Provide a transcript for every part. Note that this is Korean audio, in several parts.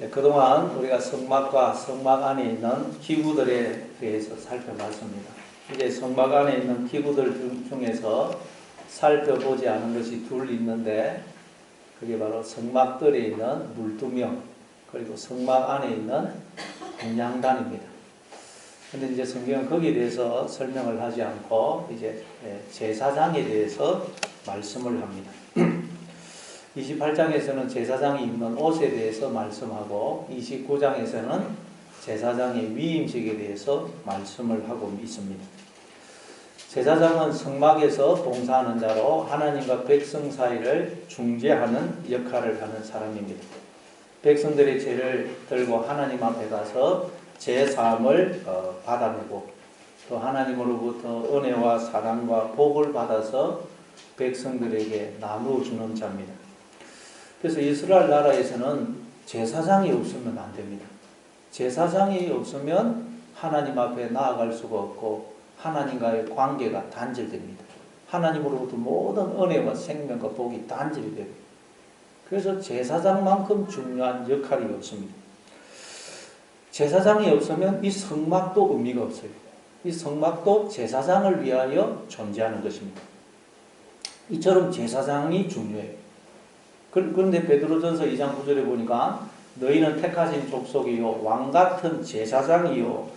네, 그동안 우리가 성막과 성막 안에 있는 기구들에 대해서 살펴봤습니다. 이제 성막 안에 있는 기구들 중에서 살펴보지 않은 것이 둘 있는데, 그게 바로 성막들에 있는 물두명, 그리고 성막 안에 있는 분향단입니다. 근데 이제 성경은 거기에 대해서 설명을 하지 않고 이제 제사장에 대해서 말씀을 합니다. 28장에서는 제사장이 입는 옷에 대해서 말씀하고 29장에서는 제사장의 위임식에 대해서 말씀을 하고 있습니다. 제사장은 성막에서 봉사하는 자로 하나님과 백성 사이를 중재하는 역할을 하는 사람입니다. 백성들의 죄를 들고 하나님 앞에 가서 죄 사함을 받아내고 또 하나님으로부터 은혜와 사랑과 복을 받아서 백성들에게 나누어 주는 자입니다. 그래서 이스라엘 나라에서는 제사장이 없으면 안 됩니다. 제사장이 없으면 하나님 앞에 나아갈 수가 없고 하나님과의 관계가 단절됩니다. 하나님으로부터 모든 은혜와 생명과 복이 단절이 됩니다. 그래서 제사장만큼 중요한 역할이 없습니다. 제사장이 없으면 이 성막도 의미가 없어요. 이 성막도 제사장을 위하여 존재하는 것입니다. 이처럼 제사장이 중요해요. 그런데 베드로전서 2장 9절에 보니까 너희는 택하신 족속이요 왕같은 제사장이요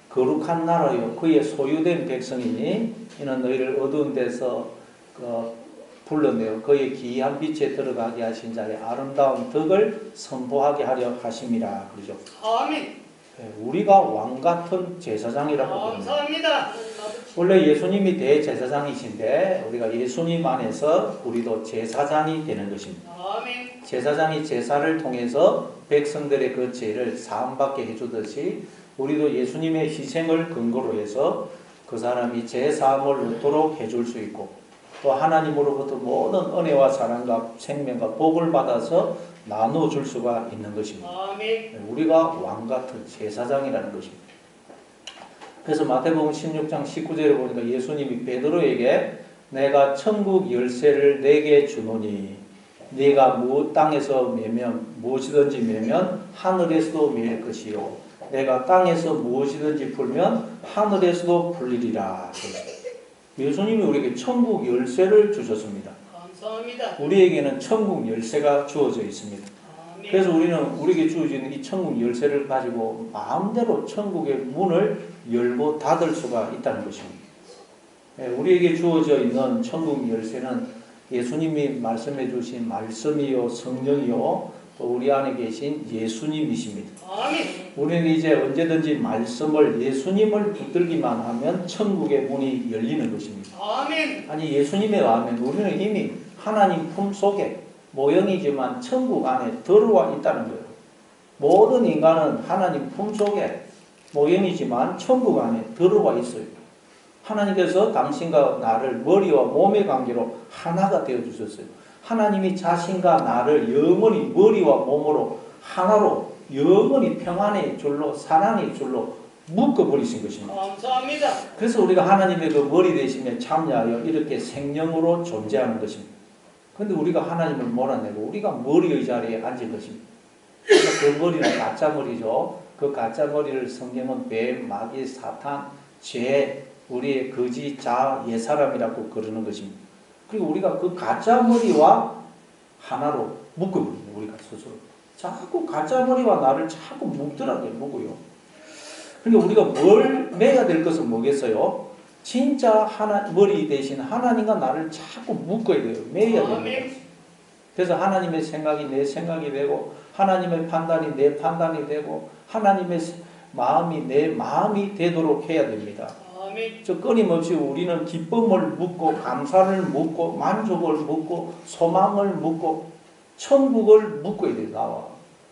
거룩한 나라요 그의 소유된 백성이니 이는 너희를 어두운 데서 불러내어 그의 기이한 빛에 들어가게 하신 자의 아름다운 덕을 선포하게 하려 하심이라 그러죠. 아멘. 우리가 왕같은 제사장이라고 감사합니다. 원래 예수님이 대제사장이신데 우리가 예수님 안에서 우리도 제사장이 되는 것입니다. 아멘. 제사장이 제사를 통해서 백성들의 그 죄를 사함받게 해주듯이 우리도 예수님의 희생을 근거로 해서 그 사람이 죄 사함을 얻도록 해줄 수 있고 또 하나님으로부터 모든 은혜와 사랑과 생명과 복을 받아서 나누어 줄 수가 있는 것입니다. 아멘. 우리가 왕같은 제사장이라는 것입니다. 그래서 마태복음 16장 19절에 보니까 예수님이 베드로에게 내가 천국 열쇠를 내게 주노니 네가 땅에서 매면 무엇이든지 매면 하늘에서도 매일 것이요 내가 땅에서 무엇이든지 풀면 하늘에서도 풀리리라. 예수님이 우리에게 천국 열쇠를 주셨습니다. 감사합니다. 우리에게는 천국 열쇠가 주어져 있습니다. 아멘. 그래서 우리는 우리에게 주어진 이 천국 열쇠를 가지고 마음대로 천국의 문을 열고 닫을 수가 있다는 것입니다. 우리에게 주어져 있는 천국 열쇠는 예수님이 말씀해 주신 말씀이요 성령이요 또 우리 안에 계신 예수님이십니다. 아멘. 우리는 이제 언제든지 말씀을 예수님을 붙들기만 하면 천국의 문이 열리는 것입니다. 아멘. 아니 예수님에 의하면 우리는 이미 하나님 품속에 모형이지만 천국 안에 들어와 있다는 거예요. 모든 인간은 하나님 품속에 모형이지만 천국 안에 들어와 있어요. 하나님께서 당신과 나를 머리와 몸의 관계로 하나가 되어주셨어요. 하나님이 자신과 나를 영원히 머리와 몸으로 하나로 영원히 평안의 줄로 사랑의 줄로 묶어버리신 것입니다. 감사합니다. 그래서 우리가 하나님의 그 머리 되심에 참여하여 이렇게 생명으로 존재하는 것입니다. 그런데 우리가 하나님을 몰아내고 우리가 머리의 자리에 앉은 것입니다. 그 머리는 가짜 머리죠. 그 가짜 머리를 성경은 뱀, 마귀, 사탄, 죄, 우리의 거짓, 자, 옛사람이라고 그러는 것입니다. 그리고 우리가 그 가짜 머리와 하나로 묶어버립니다. 우리가 스스로. 자꾸 가짜 머리와 나를 자꾸 묶더라고요. 묶어요. 그러니까 우리가 뭘 매야 될 것은 뭐겠어요? 진짜 머리 대신 하나님과 나를 자꾸 묶어야 돼요. 매야 돼요. 그래서 하나님의 생각이 내 생각이 되고 하나님의 판단이 내 판단이 되고 하나님의 마음이 내 마음이 되도록 해야 됩니다. 저 끊임없이 우리는 기쁨을 묻고 감사를 묻고 만족을 묻고 소망을 묻고 천국을 묻고야 돼요. 나와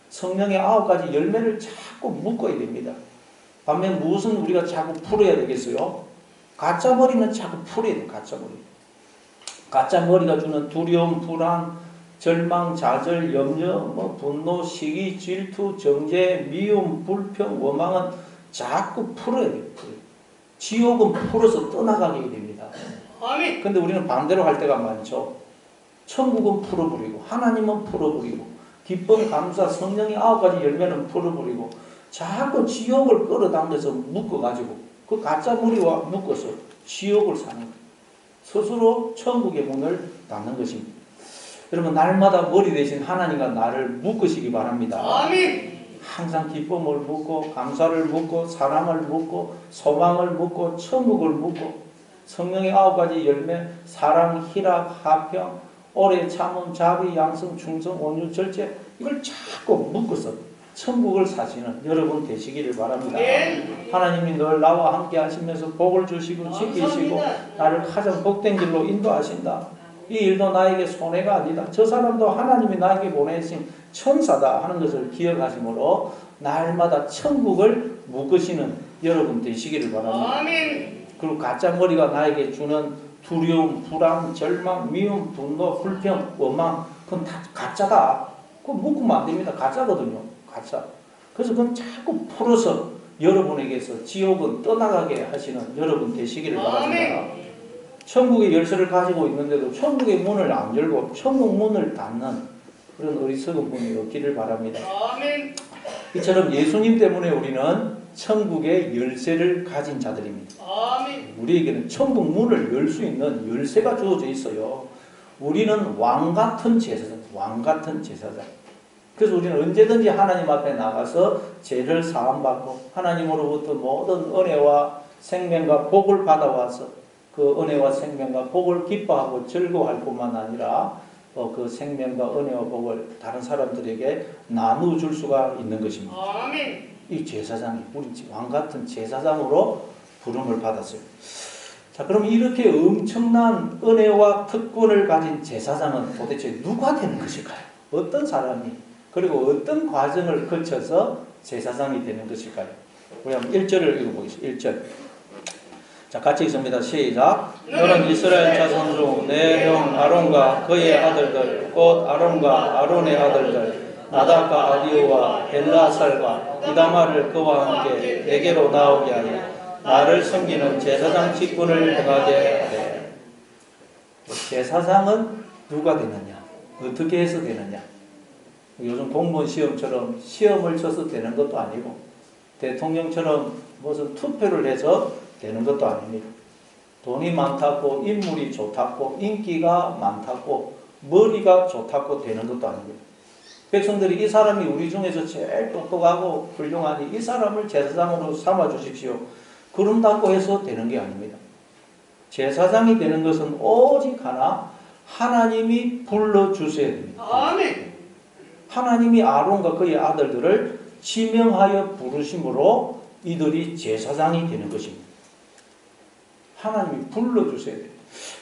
성령의 9가지 열매를 자꾸 묻고야 됩니다. 반면 무엇은 우리가 자꾸 풀어야 되겠어요? 가짜 머리는 자꾸 풀어야 돼요. 가짜 머리. 가짜 머리가 주는 두려움, 불안, 절망, 좌절, 염려, 분노, 시기, 질투, 정죄, 미움, 불평, 원망은 자꾸 풀어야 돼요. 지옥은 풀어서 떠나가게 됩니다. 아멘. 근데 우리는 반대로 할 때가 많죠. 천국은 풀어버리고 하나님은 풀어버리고 기쁨, 감사, 성령의 9가지 열매는 풀어버리고 자꾸 지옥을 끌어당겨서 묶어가지고 그 가짜 무리와 묶어서 지옥을 사는 거예요. 스스로 천국의 문을 닫는 것입니다. 여러분 날마다 머리 대신 하나님과 나를 묶으시기 바랍니다. 아멘. 항상 기쁨을 묻고 감사를 묻고 사랑을 묻고 소망을 묻고 천국을 묻고 성령의 9가지 열매 사랑, 희락, 화평, 오래 참음, 자비, 양성, 충성, 온유, 절제 이걸 자꾸 묶어서 천국을 사시는 여러분 되시기를 바랍니다. 네. 하나님이 늘 나와 함께 하시면서 복을 주시고 지키시고 나를 가장 복된 길로 인도하신다. 이 일도 나에게 손해가 아니다. 저 사람도 하나님이 나에게 보내신 천사다 하는 것을 기억하심으로 날마다 천국을 묶으시는 여러분 되시기를 바랍니다. 아멘. 그리고 가짜 머리가 나에게 주는 두려움, 불안, 절망, 미움, 분노, 불평, 원망 그건 다 가짜다. 그거 묶으면 안 됩니다. 가짜거든요. 가짜. 그래서 그건 자꾸 풀어서 여러분에게서 지옥은 떠나가게 하시는 여러분 되시기를 바랍니다. 천국의 열쇠를 가지고 있는데도 천국의 문을 안 열고 천국 문을 닫는 그런 어리석은 분이 없기를 바랍니다. 아멘. 이처럼 예수님 때문에 우리는 천국의 열쇠를 가진 자들입니다. 아멘. 우리에게는 천국 문을 열 수 있는 열쇠가 주어져 있어요. 우리는 왕 같은 제사장, 왕 같은 제사장. 그래서 우리는 언제든지 하나님 앞에 나가서 죄를 사함받고 하나님으로부터 모든 은혜와 생명과 복을 받아와서 그 은혜와 생명과 복을 기뻐하고 즐거워할 뿐만 아니라 그 생명과 은혜와 복을 다른 사람들에게 나누어줄 수가 있는 것입니다. 아멘. 이 제사장이 우리 왕 같은 제사장으로 부름을 받았어요. 자, 그럼 이렇게 엄청난 은혜와 특권을 가진 제사장은 도대체 누가 되는 것일까요? 어떤 사람이 그리고 어떤 과정을 거쳐서 제사장이 되는 것일까요? 우리 한번 1절을 읽어보겠습니다. 1절. 자, 같이 읽습니다. 시작. 너는 이스라엘 자손 중 내 형 아론과 그의 아들들 곧 아론과 아론의 아들들 나답과 아비후와 엘라살과 이다마를 그와 함께 내게로 나오게 하여 나를 섬기는 제사장 직분을 행하게 하되. 제사장은 누가 되느냐? 어떻게 해서 되느냐? 요즘 공무원 시험처럼 시험을 쳐서 되는 것도 아니고 대통령처럼 무슨 투표를 해서 되는 것도 아닙니다. 돈이 많다고 인물이 좋다고 인기가 많다고 머리가 좋다고 되는 것도 아닙니다. 백성들이 이 사람이 우리 중에서 제일 똑똑하고 훌륭하니 이 사람을 제사장으로 삼아 주십시오. 그런다고 해서 되는 게 아닙니다. 제사장이 되는 것은 오직 하나 하나님이 불러주셔야 됩니다. 아멘. 하나님이 아론과 그의 아들들을 지명하여 부르심으로 이들이 제사장이 되는 것입니다. 하나님이 불러주셔야 돼요.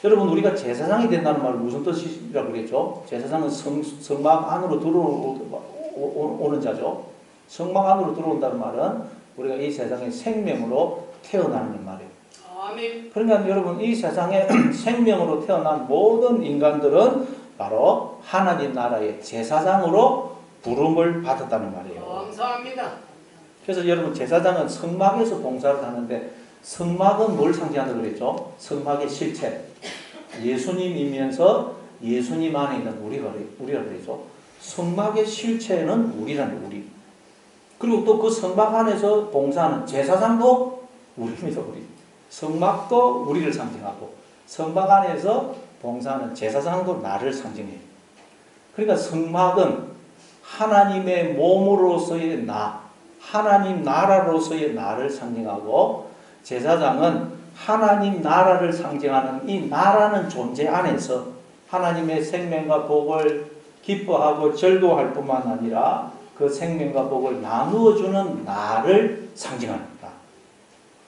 여러분 우리가 제사장이 된다는 말은 무슨 뜻이라고 그랬죠? 제사장은 성막 안으로 들어오는 자죠. 성막 안으로 들어온다는 말은 우리가 이 세상에 생명으로 태어나는 말이에요. 아멘. 그러니까 여러분 이 세상에 생명으로 태어난 모든 인간들은 바로 하나님 나라의 제사장으로 부름을 받았다는 말이에요. 감사합니다. 그래서 여러분 제사장은 성막에서 봉사를 하는데 성막은 뭘 상징한다고 그랬죠? 성막의 실체. 예수님이면서 예수님 안에 있는 우리라 그랬죠. 성막의 실체는 우리라는 우리. 그리고 또 그 성막 안에서 봉사하는 제사장도 우리입니다. 우리. 성막도 우리를 상징하고 성막 안에서 봉사하는 제사장도 나를 상징해요. 그러니까 성막은 하나님의 몸으로서의 나, 하나님 나라로서의 나를 상징하고 제사장은 하나님 나라를 상징하는 이 나라는 존재 안에서 하나님의 생명과 복을 기뻐하고 즐거워할 뿐만 아니라 그 생명과 복을 나누어 주는 나를 상징합니다.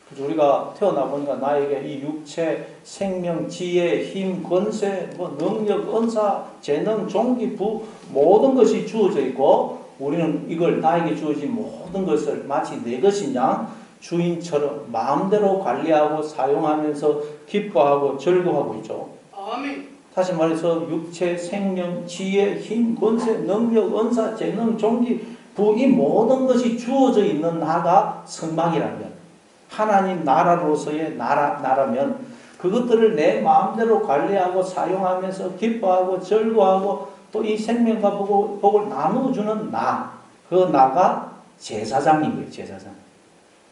그래서 우리가 태어나 보니까 나에게 이 육체, 생명, 지혜, 힘, 권세, 능력, 은사, 재능, 종기, 부 모든 것이 주어져 있고 우리는 이걸 나에게 주어진 모든 것을 마치 내 것인 양 주인처럼 마음대로 관리하고 사용하면서 기뻐하고 즐거워하고 있죠. 아멘. 다시 말해서 육체, 생명, 지혜, 힘, 권세, 능력, 은사, 재능, 종기, 부 이 모든 것이 주어져 있는 나가 성막이라면 하나님 나라로서의 나라면 그것들을 내 마음대로 관리하고 사용하면서 기뻐하고 즐거워하고 또 이 생명과 복을 나누어주는 나, 그 나가 제사장인 거예요. 제사장.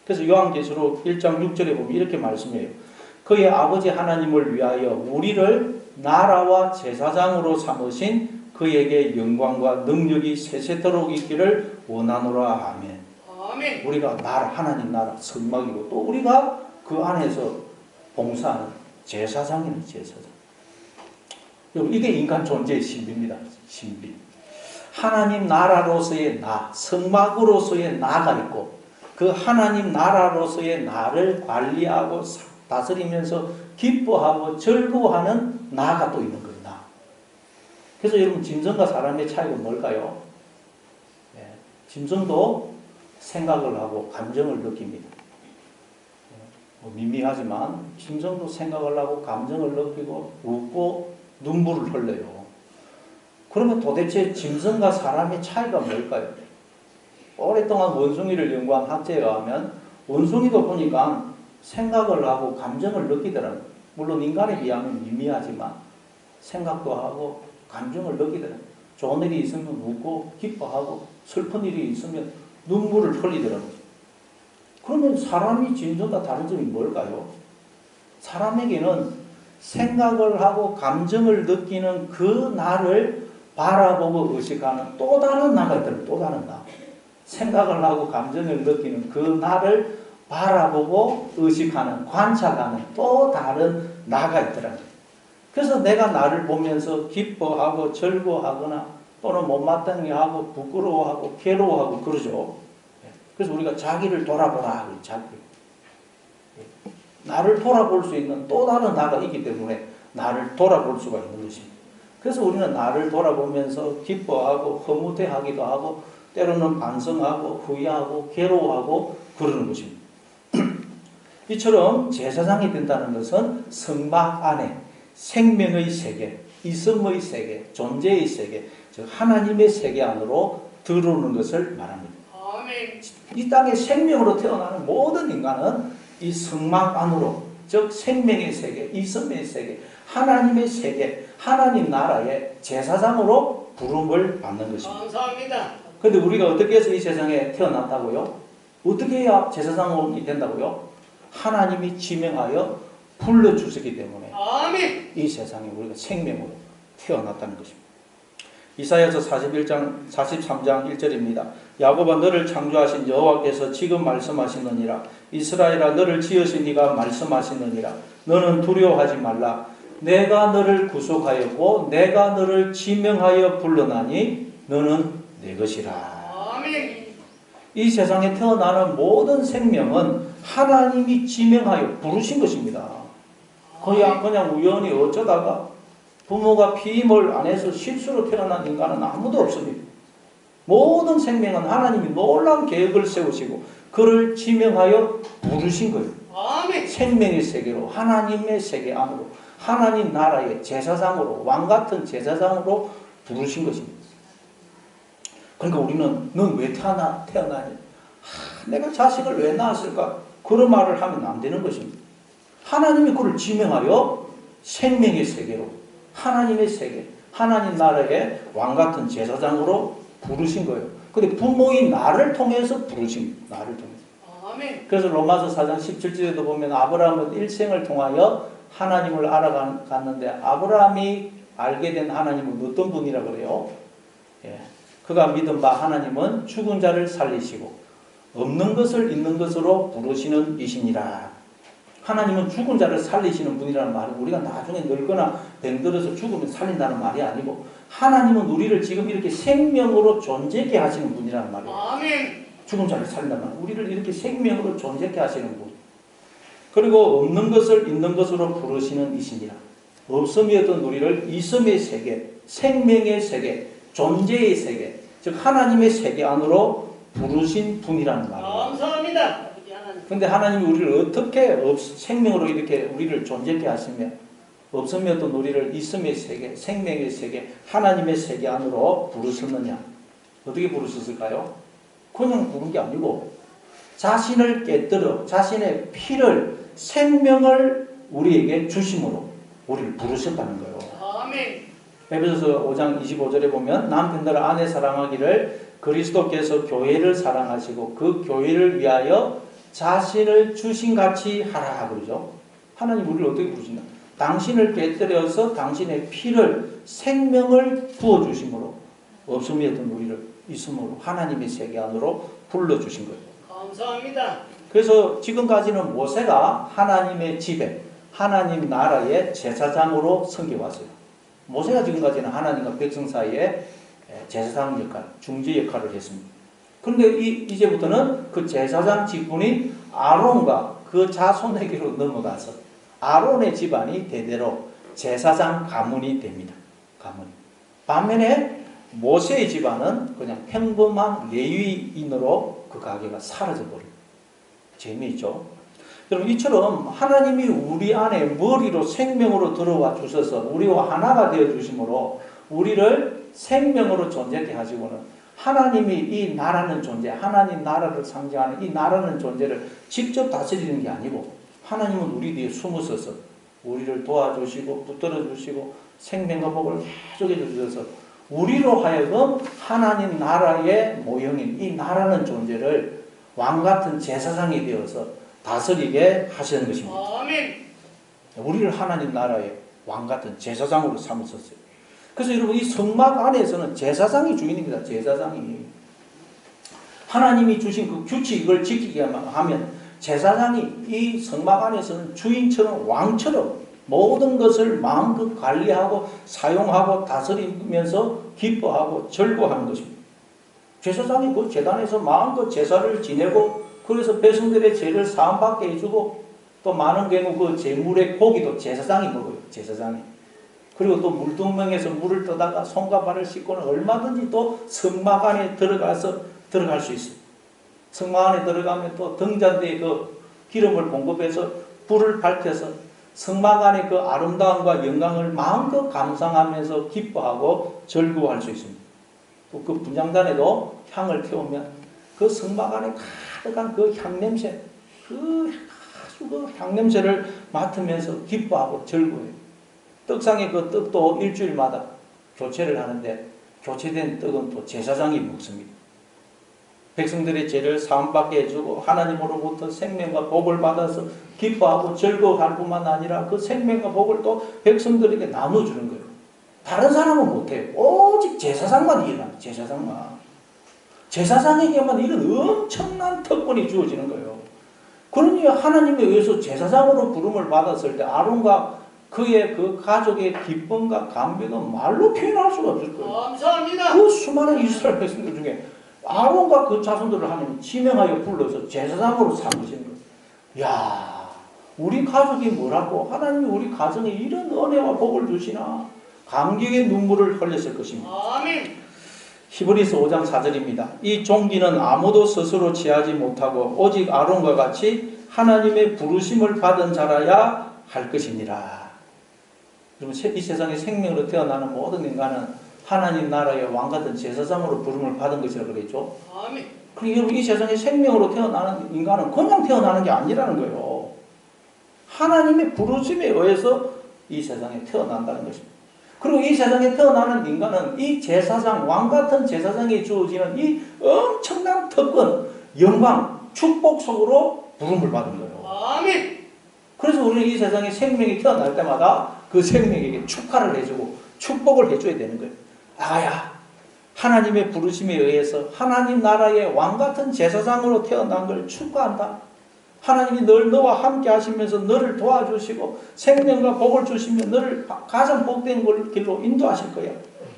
그래서 요한계시록 1장 6절에 보면 이렇게 말씀해요. 그의 아버지 하나님을 위하여 우리를 나라와 제사장으로 삼으신 그에게 영광과 능력이 세세토록 있기를 원하노라. 아멘. 아멘. 우리가 나라, 하나님 나라 성막이고 또 우리가 그 안에서 봉사하는 제사장이네. 제사장. 이게 인간 존재의 신비입니다. 신비. 하나님 나라로서의 나, 성막으로서의 나가 있고 그 하나님 나라로서의 나를 관리하고 다스리면서 기뻐하고 즐거워하는 나가 또 있는 거예요. 나. 그래서 여러분 짐승과 사람의 차이가 뭘까요? 네, 짐승도 생각을 하고 감정을 느낍니다. 미미하지만 짐승도 생각을 하고 감정을 느끼고 웃고 눈물을 흘려요. 그러면 도대체 짐승과 사람의 차이가 뭘까요? 오랫동안 원숭이를 연구한 학자에 의하면 원숭이도 보니까 생각을 하고 감정을 느끼더라고요. 물론 인간에 비하면 미미하지만 생각도 하고 감정을 느끼더라고요. 좋은 일이 있으면 웃고 기뻐하고 슬픈 일이 있으면 눈물을 흘리더라고요. 그러면 사람이 짐승과 다른 점이 뭘까요? 사람에게는 생각을 하고 감정을 느끼는 그 나를 바라보고 의식하는 또 다른 나가 있더라고요. 또 다른 나. 생각을 하고 감정을 느끼는 그 나를 바라보고 의식하는, 관찰하는 또 다른 나가 있더라고요. 그래서 내가 나를 보면서 기뻐하고 즐거워하거나 또는 못마땅해 하고 부끄러워하고 괴로워하고 그러죠. 그래서 우리가 자기를 돌아보라. 자기. 나를 돌아볼 수 있는 또 다른 나가 있기 때문에 나를 돌아볼 수가 있는 것입니다. 그래서 우리는 나를 돌아보면서 기뻐하고 허무해하기도 하고 때로는 반성하고 후회하고 괴로워하고 그러는 것입니다. 이처럼 제사장이 된다는 것은 성막 안에 생명의 세계, 있음의 세계, 존재의 세계, 즉 하나님의 세계 안으로 들어오는 것을 말합니다. 아멘. 이 땅에 생명으로 태어나는 모든 인간은 이 성막 안으로, 즉 생명의 세계, 있음의 세계, 하나님의 세계, 하나님 나라의 제사장으로 부름을 받는 것입니다. 감사합니다. 그런데 우리가 어떻게 해서 이 세상에 태어났다고요? 어떻게 해야 제사장이 된다고요? 하나님이 지명하여 불러주셨기 때문에 아멘. 이 세상에 우리가 생명으로 태어났다는 것입니다. 이사야서 41장 43장 1절입니다. 야곱아 너를 창조하신 여호와께서 지금 말씀하시느니라. 이스라엘아 너를 지으신 이가 말씀하시느니라. 너는 두려워하지 말라. 내가 너를 구속하였고 내가 너를 지명하여 불러나니 너는 내 것이라. 아멘. 이 세상에 태어나는 모든 생명은 하나님이 지명하여 부르신 것입니다. 그냥 우연히 어쩌다가 부모가 피임을 안 해서 실수로 태어난 인간은 아무도 없습니다. 모든 생명은 하나님이 놀라운 계획을 세우시고 그를 지명하여 부르신 거예요. 아멘. 생명의 세계로, 하나님의 세계 안으로, 하나님 나라의 제사장으로, 왕같은 제사장으로 부르신 것입니다. 그러니까 우리는 넌 왜 태어나니? 내가 자식을 왜 낳았을까? 그런 말을 하면 안 되는 것입니다. 하나님이 그를 지명하여 생명의 세계로, 하나님의 세계, 하나님 나라의 왕같은 제사장으로 부르신 거예요. 근데 부모인 나를 통해서 부르신 거예요. 나를 통해서. 아멘. 그래서 로마서 4장 17절에도 보면 아브라함은 일생을 통하여 하나님을 알아갔는데 아브라함이 알게 된 하나님은 어떤 분이라 그래요? 예. 그가 믿은 바 하나님은 죽은 자를 살리시고 없는 것을 있는 것으로 부르시는 이시니라. 하나님은 죽은 자를 살리시는 분이라는 말은 우리가 나중에 늙거나 병들어서 죽으면 살린다는 말이 아니고 하나님은 우리를 지금 이렇게 생명으로 존재케 하시는 분이라는 말이에요. 아멘. 죽은 자를 살린다는 말. 우리를 이렇게 생명으로 존재케 하시는 분. 그리고 없는 것을 있는 것으로 부르시는 이시니라. 없음이었던 우리를 있음의 세계, 생명의 세계, 존재의 세계, 즉 하나님의 세계 안으로 부르신 분이라는 말이에요. 감사합니다. 근데 하나님이 우리를 어떻게 생명으로 이렇게 우리를 존재케 하시며 없음이었던 우리를 있음의 세계, 생명의 세계, 하나님의 세계 안으로 부르셨느냐? 어떻게 부르셨을까요? 그냥 부른 게 아니고 자신을 깨뜨려 자신의 피를, 생명을 우리에게 주심으로 우리를 부르셨다는 거예요. 아멘. 에베소서 5장 25절에 보면 남편들 아내 사랑하기를 그리스도께서 교회를 사랑하시고 그 교회를 위하여 자신을 주신같이 하라 그러죠. 하나님 우리를 어떻게 부르신다? 당신을 꿰뜨려서 당신의 피를 생명을 부어주심으로 없음이었던 우리를 있음으로 하나님의 세계 안으로 불러주신 거예요. 감사합니다. 그래서 지금까지는 모세가 하나님의 집에 하나님 나라의 제사장으로 섬겨왔어요. 모세가 지금까지는 하나님과 백성 사이에 제사장 역할, 중재 역할을 했습니다. 그런데 이제부터는 그 제사장 직분이 아론과 그 자손에게로 넘어가서 아론의 집안이 대대로 제사장 가문이 됩니다. 가문. 반면에 모세의 집안은 그냥 평범한 레위인으로 그 가게가 사라져버려요. 재미있죠? 여러분 이처럼 하나님이 우리 안에 머리로 생명으로 들어와 주셔서 우리와 하나가 되어 주심으로 우리를 생명으로 존재케 하시고는 하나님이 이 나라는 존재, 하나님 나라를 상징하는 이 나라는 존재를 직접 다스리는 게 아니고 하나님은 우리 뒤에 숨으셔서 우리를 도와주시고 붙들어 주시고 생명과 복을 계속해 주셔서 우리로 하여금 하나님 나라의 모형인 이 나라는 존재를 왕같은 제사장이 되어서 다스리게 하시는 것입니다. 아멘. 우리를 하나님 나라의 왕같은 제사장으로 삼으셨어요. 그래서 여러분 이 성막 안에서는 제사장이 주인입니다. 제사장이. 하나님이 주신 그 규칙을 지키게 하면 제사장이 이 성막 안에서는 주인처럼 왕처럼 모든 것을 마음껏 관리하고 사용하고 다스리면서 기뻐하고 즐거워하는 것입니다. 제사장이 그 제단에서 마음껏 제사를 지내고 그래서 백성들의 죄를 사함받게 해주고 또 많은 경우 그 제물의 고기도 제사장이 먹어요. 제사장이. 그리고 또 물두멍에서 물을 떠다가 손과 발을 씻고는 얼마든지 또 성막 안에 들어갈 수 있어요. 성막 안에 들어가면 또 등잔대에 그 기름을 공급해서 불을 밝혀서 성막 안의 그 아름다움과 영광을 마음껏 감상하면서 기뻐하고 즐거워할 수 있습니다. 또 그 분향단에도 향을 태우면 그 성막 안에 가득한 그 향냄새, 아주 그 향냄새를 맡으면서 기뻐하고 즐거워해요. 떡상의 그 떡도 일주일마다 교체를 하는데 교체된 떡은 또 제사장이 먹습니다. 백성들의 죄를 사함받게 해주고 하나님으로부터 생명과 복을 받아서 기뻐하고 즐거워할 뿐만 아니라 그 생명과 복을 또 백성들에게 나눠주는 거예요. 다른 사람은 못해요. 오직 제사장만 일어납니다. 제사장에게만 이런 엄청난 특권이 주어지는 거예요. 그러니 하나님에 의해서 제사장으로 부름을 받았을 때 아론과 그의 그 가족의 기쁨과 감격은 말로 표현할 수가 없을 거예요. 감사합니다. 그 수많은 이스라엘 백성들 중에 아론과 그 자손들을 하나님 지명하여 불러서 제사장으로 삼으시는 거예요. 야, 우리 가족이 뭐라고 하나님이 우리 가정에 이런 은혜와 복을 주시나 감격의 눈물을 흘렸을 것입니다. 아멘. 히브리서 5장 4절입니다. 이 종기는 아무도 스스로 취하지 못하고 오직 아론과 같이 하나님의 부르심을 받은 자라야 할 것이니라. 여러분 이 세상에 생명으로 태어나는 모든 인간은 하나님 나라의 왕같은 제사장으로 부름을 받은 것이라고 그랬죠. 아멘. 그리고 여러분 이 세상에 생명으로 태어나는 인간은 그냥 태어나는 게 아니라는 거예요. 하나님의 부르심에 의해서 이 세상에 태어난다는 것입니다. 그리고 이 세상에 태어나는 인간은 이 제사장, 왕같은 제사장이 주어지는 이 엄청난 특권, 영광, 축복 속으로 부름을 받은 거예요. 아멘. 그래서 우리는 이 세상에 생명이 태어날 때마다 그 생명에게 축하를 해주고 축복을 해줘야 되는 거예요. 아야, 하나님의 부르심에 의해서 하나님 나라의 왕같은 제사장으로 태어난 걸 축하한다. 하나님이 늘 너와 함께 하시면서 너를 도와주시고 생명과 복을 주시며 너를 가장 복된 길로 인도하실 거야.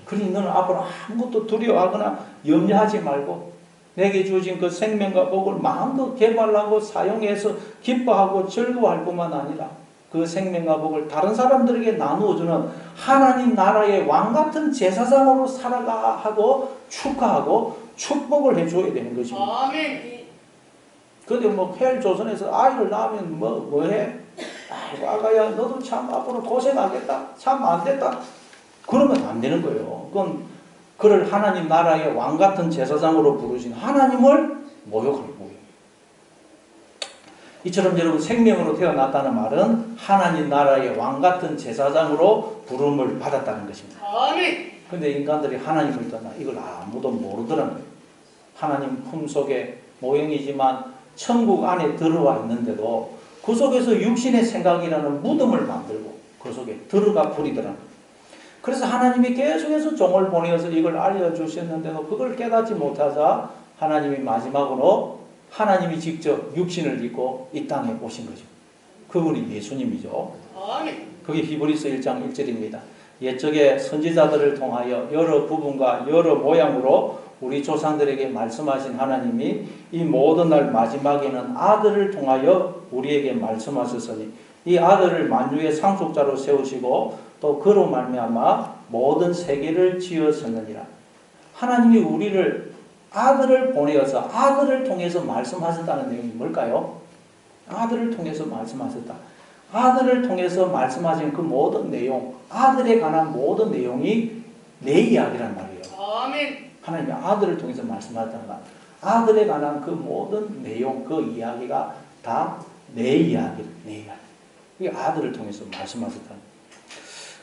그러니 너는 앞으로 아무것도 두려워하거나 염려하지 말고 내게 주어진 그 생명과 복을 마음껏 개발하고 사용해서 기뻐하고 즐거워할 뿐만 아니라 그 생명과 복을 다른 사람들에게 나누어주는 하나님 나라의 왕같은 제사장으로 살아가 하고 축하하고 축복을 해줘야 되는 것입니다. 아멘. 근데 뭐 헬조선에서 아이를 낳으면 뭐해? 아이고 아가야 너도 참 앞으로 고생하겠다. 참 안 됐다. 그러면 안 되는 거예요. 그건 그를 하나님 나라의 왕같은 제사장으로 부르신 하나님을 모욕할 거예요. 이처럼 여러분 생명으로 태어났다는 말은 하나님 나라의 왕 같은 제사장으로 부름을 받았다는 것입니다. 아멘. 근데 인간들이 하나님을 떠나 이걸 아무도 모르더라는 거예요. 하나님 품속의 모형이지만 천국 안에 들어와 있는데도 그 속에서 육신의 생각이라는 무덤을 만들고 그 속에 들어가 버리더라는 거예요. 그래서 하나님이 계속해서 종을 보내어서 이걸 알려주셨는데도 그걸 깨닫지 못하자 하나님이 마지막으로 하나님이 직접 육신을 입고 이 땅에 오신 거죠. 그분이 예수님이죠. 아멘. 그게 히브리서 1장 1절입니다. 옛적에 선지자들을 통하여 여러 부분과 여러 모양으로 우리 조상들에게 말씀하신 하나님이 이 모든 날 마지막에는 아들을 통하여 우리에게 말씀하셨으니 이 아들을 만유의 상속자로 세우시고 또 그로 말미암아 모든 세계를 지으셨느니라. 하나님이 우리를 아들을 보내어서 아들을 통해서 말씀하셨다는 내용이 뭘까요? 아들을 통해서 말씀하셨다. 아들을 통해서 말씀하신 그 모든 내용, 아들에 관한 모든 내용이 내 이야기란 말이에요. 아멘. 하나님이 아들을 통해서 말씀하셨다는 것. 아들에 관한 그 모든 내용, 그 이야기가 다 내 이야기예요. 내 이야기. 그게 아들을 통해서 말씀하셨다는 거예요.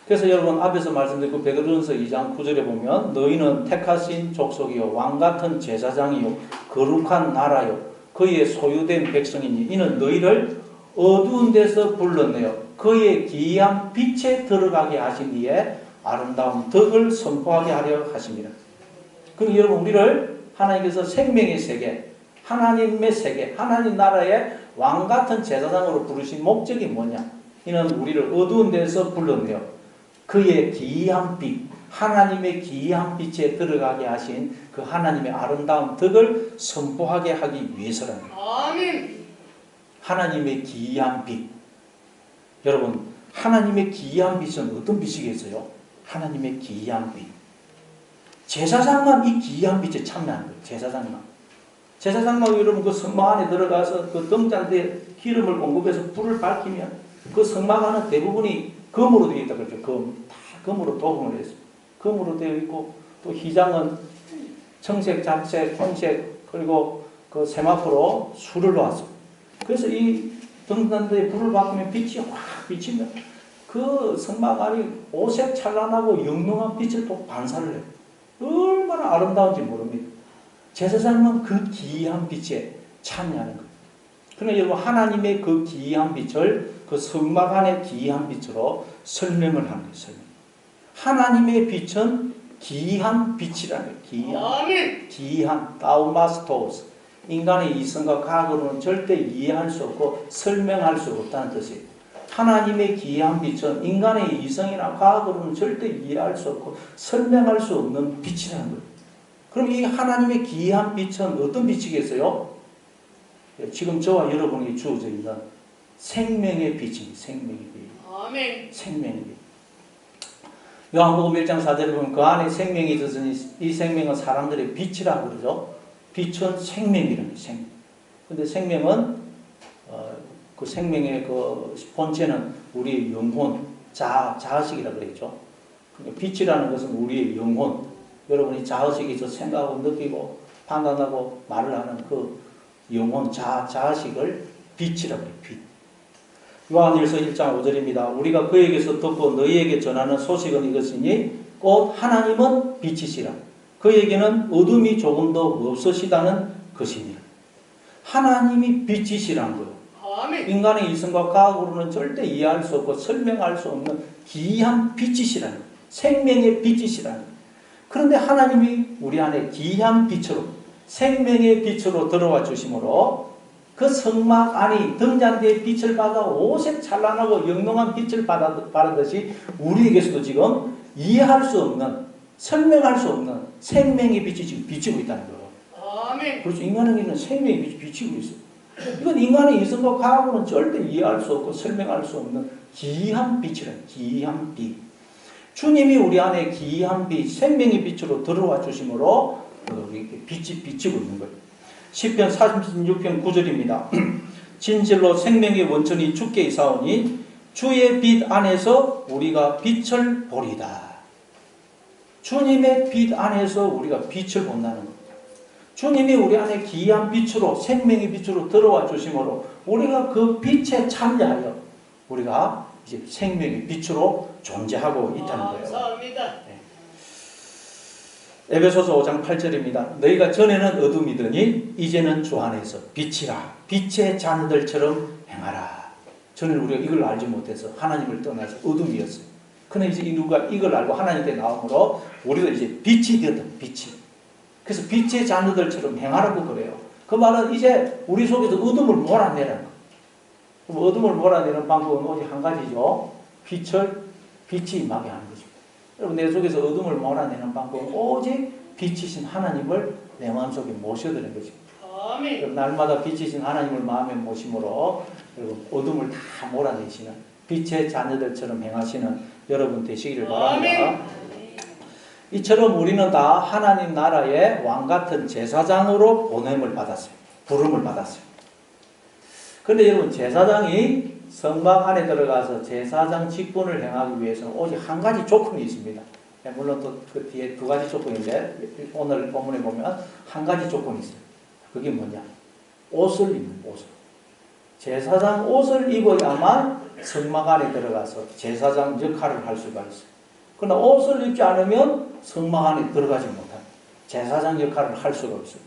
그래서 여러분 앞에서 말씀드린 그 베드로전서 2장 9절에 보면 너희는 택하신 족속이요 왕같은 제사장이요 거룩한 나라요 그의 소유된 백성이니 이는 너희를 어두운 데서 불렀네요. 그의 기이한 빛에 들어가게 하신 이에 아름다운 덕을 선포하게 하려 하십니다. 그럼 여러분 우리를 하나님께서 생명의 세계, 하나님의 세계, 하나님 나라의 왕같은 제사장으로 부르신 목적이 뭐냐? 이는 우리를 어두운 데서 불렀네요. 그의 기이한 빛, 하나님의 기이한 빛에 들어가게 하신 그 하나님의 아름다운 덕을 선포하게 하기 위해서라는 거예요. 아멘. 하나님의 기이한 빛. 여러분, 하나님의 기이한 빛은 어떤 빛이겠어요? 하나님의 기이한 빛. 제사장만 이 기이한 빛에 참여하는 거예요. 제사장만. 제사장만 여러분 그 성막 안에 들어가서 그 등잔대에 기름을 공급해서 불을 밝히면 그 성막 안은 대부분이 금으로 되어 있다 그러죠. 다 금으로 도금을 했어요. 금으로 되어 있고 또 휘장은 청색, 잡색, 홍색 그리고 그 세마포로 술을 놓았어요. 그래서 이 등잔대에 불을 밝히면 빛이 확 비치면 그 성막 안이 오색 찬란하고 영롱한 빛을 또 반사를 해요. 얼마나 아름다운지 모릅니다. 제사장은 그 기이한 빛에 참여하는 거예요. 그러니까 여러분 하나님의 그 기이한 빛을 그 성막 안의 기이한 빛으로 설명을 하는 거예요. 설명. 하나님의 빛은 기이한 빛이라는 거예요. 기이한. 아멘. 기이한 다우마스토스. 인간의 이성과 과학으로는 절대 이해할 수 없고 설명할 수 없다는 뜻이에요. 하나님의 기이한 빛은 인간의 이성이나 과학으로는 절대 이해할 수 없고 설명할 수 없는 빛이라는 거예요. 그럼 이 하나님의 기이한 빛은 어떤 빛이겠어요? 지금 저와 여러분이 주어져 있는 생명의 빛입니다. 생명의 빛. 아멘. 생명의 빛. 요한복음 1장 4절에 보면 그 안에 생명이 있으니 이 생명은 사람들의 빛이라고 그러죠. 빛은 생명이라는 생명. 근데 생명은 그 생명의 그 본체는 우리의 영혼, 자아식이라고 그랬죠. 그러니까 빛이라는 것은 우리의 영혼. 여러분이 자아식이 있어 생각하고 느끼고 판단하고 말을 하는 그 영혼, 자아식을 빛이라고 해요. 빛. 요한일서 1장 5절입니다. 우리가 그에게서 듣고 너희에게 전하는 소식은 이것이니 곧 하나님은 빛이시라. 그에게는 어둠이 조금도 없으시다는 것이니라. 하나님이 빛이시라는 거예요. 아멘. 인간의 이성과 과학으로는 절대 이해할 수 없고 설명할 수 없는 기이한 빛이시라는 거예요. 생명의 빛이시라는 거예요. 그런데 하나님이 우리 안에 기이한 빛으로 생명의 빛으로 들어와 주심으로 그 성막 안이 등잔대의 빛을 받아 오색 찬란하고 영롱한 빛을 받았듯이 우리에게서도 지금 이해할 수 없는 설명할 수 없는 생명의 빛이 지금 비치고 있다는 거예요. 아멘. 그렇죠. 인간에게는 생명의 빛이 비치고 있어요. 이건 인간의 이성과 과학으로는 절대 이해할 수 없고 설명할 수 없는 기이한 빛이라는 기이한 빛. 주님이 우리 안에 기이한 빛, 생명의 빛으로 들어와 주심으로 이렇게 빛이 비치고 있는 거예요. 시편 46편 9절입니다. 진실로 생명의 원천이 주께 있사오니 주의 빛 안에서 우리가 빛을 보리다. 주님의 빛 안에서 우리가 빛을 본다는 겁니다. 주님이 우리 안에 기이한 빛으로 생명의 빛으로 들어와 주심으로 우리가 그 빛에 참여하여 우리가 이제 생명의 빛으로 존재하고 있다는 거예요. 감사합니다. 에베소서 5장 8절입니다. 너희가 전에는 어둠이더니 이제는 주 안에서 빛이라. 빛의 자녀들처럼 행하라. 전에는 우리가 이걸 알지 못해서 하나님을 떠나서 어둠이었어요. 그런데 이제 누가 이걸 알고 하나님께 나옴으로 우리가 이제 빛이 되었다. 빛이. 그래서 빛의 자녀들처럼 행하라고 그래요. 그 말은 이제 우리 속에서 어둠을 몰아내라는 거예요. 어둠을 몰아내는 방법은 오직 한 가지죠. 빛이 임하게 하는 거죠. 여러분 내 속에서 어둠을 몰아내는 방법은 오직 빛이신 하나님을 내 마음속에 모셔드리는 거죠. 아멘. 날마다 빛이신 하나님을 마음에 모심으로 여러분 어둠을 다 몰아내시는 빛의 자녀들처럼 행하시는 여러분 되시기를 바랍니다. 이처럼 우리는 다 하나님 나라의 왕같은 제사장으로 보냄을 받았어요. 부름을 받았어요. 그런데 여러분 제사장이 성막 안에 들어가서 제사장 직분을 행하기 위해서는 오직 한 가지 조건이 있습니다. 물론 또 그 뒤에 두 가지 조건인데 오늘 본문에 보면 한 가지 조건이 있어요. 그게 뭐냐? 옷을 입는 옷을. 제사장 옷을 입어야만 성막 안에 들어가서 제사장 역할을 할 수가 있어요. 그러나 옷을 입지 않으면 성막 안에 들어가지 못합니다. 제사장 역할을 할 수가 없어요.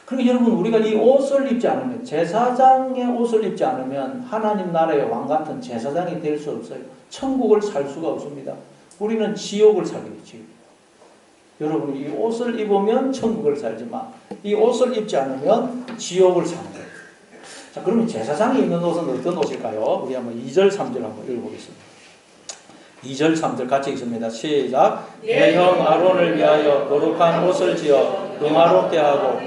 그러니까 여러분 우리가 이 옷을 입지 않으면 제사장의 옷을 입지 않으면 하나님 나라의 왕같은 제사장이 될 수 없어요. 천국을 살 수가 없습니다. 우리는 지옥을 살겠지요. 여러분 이 옷을 입으면 천국을 살지만 이 옷을 입지 않으면 지옥을 사는 거예요. 자 그러면 제사장이 입는 옷은 어떤 옷일까요? 우리 한번 2절 3절 한번 읽어보겠습니다. 2절 3절 같이 읽습니다. 시작. 내 형 아론을 위하여 거룩한 옷을 지어 영화롭게 하고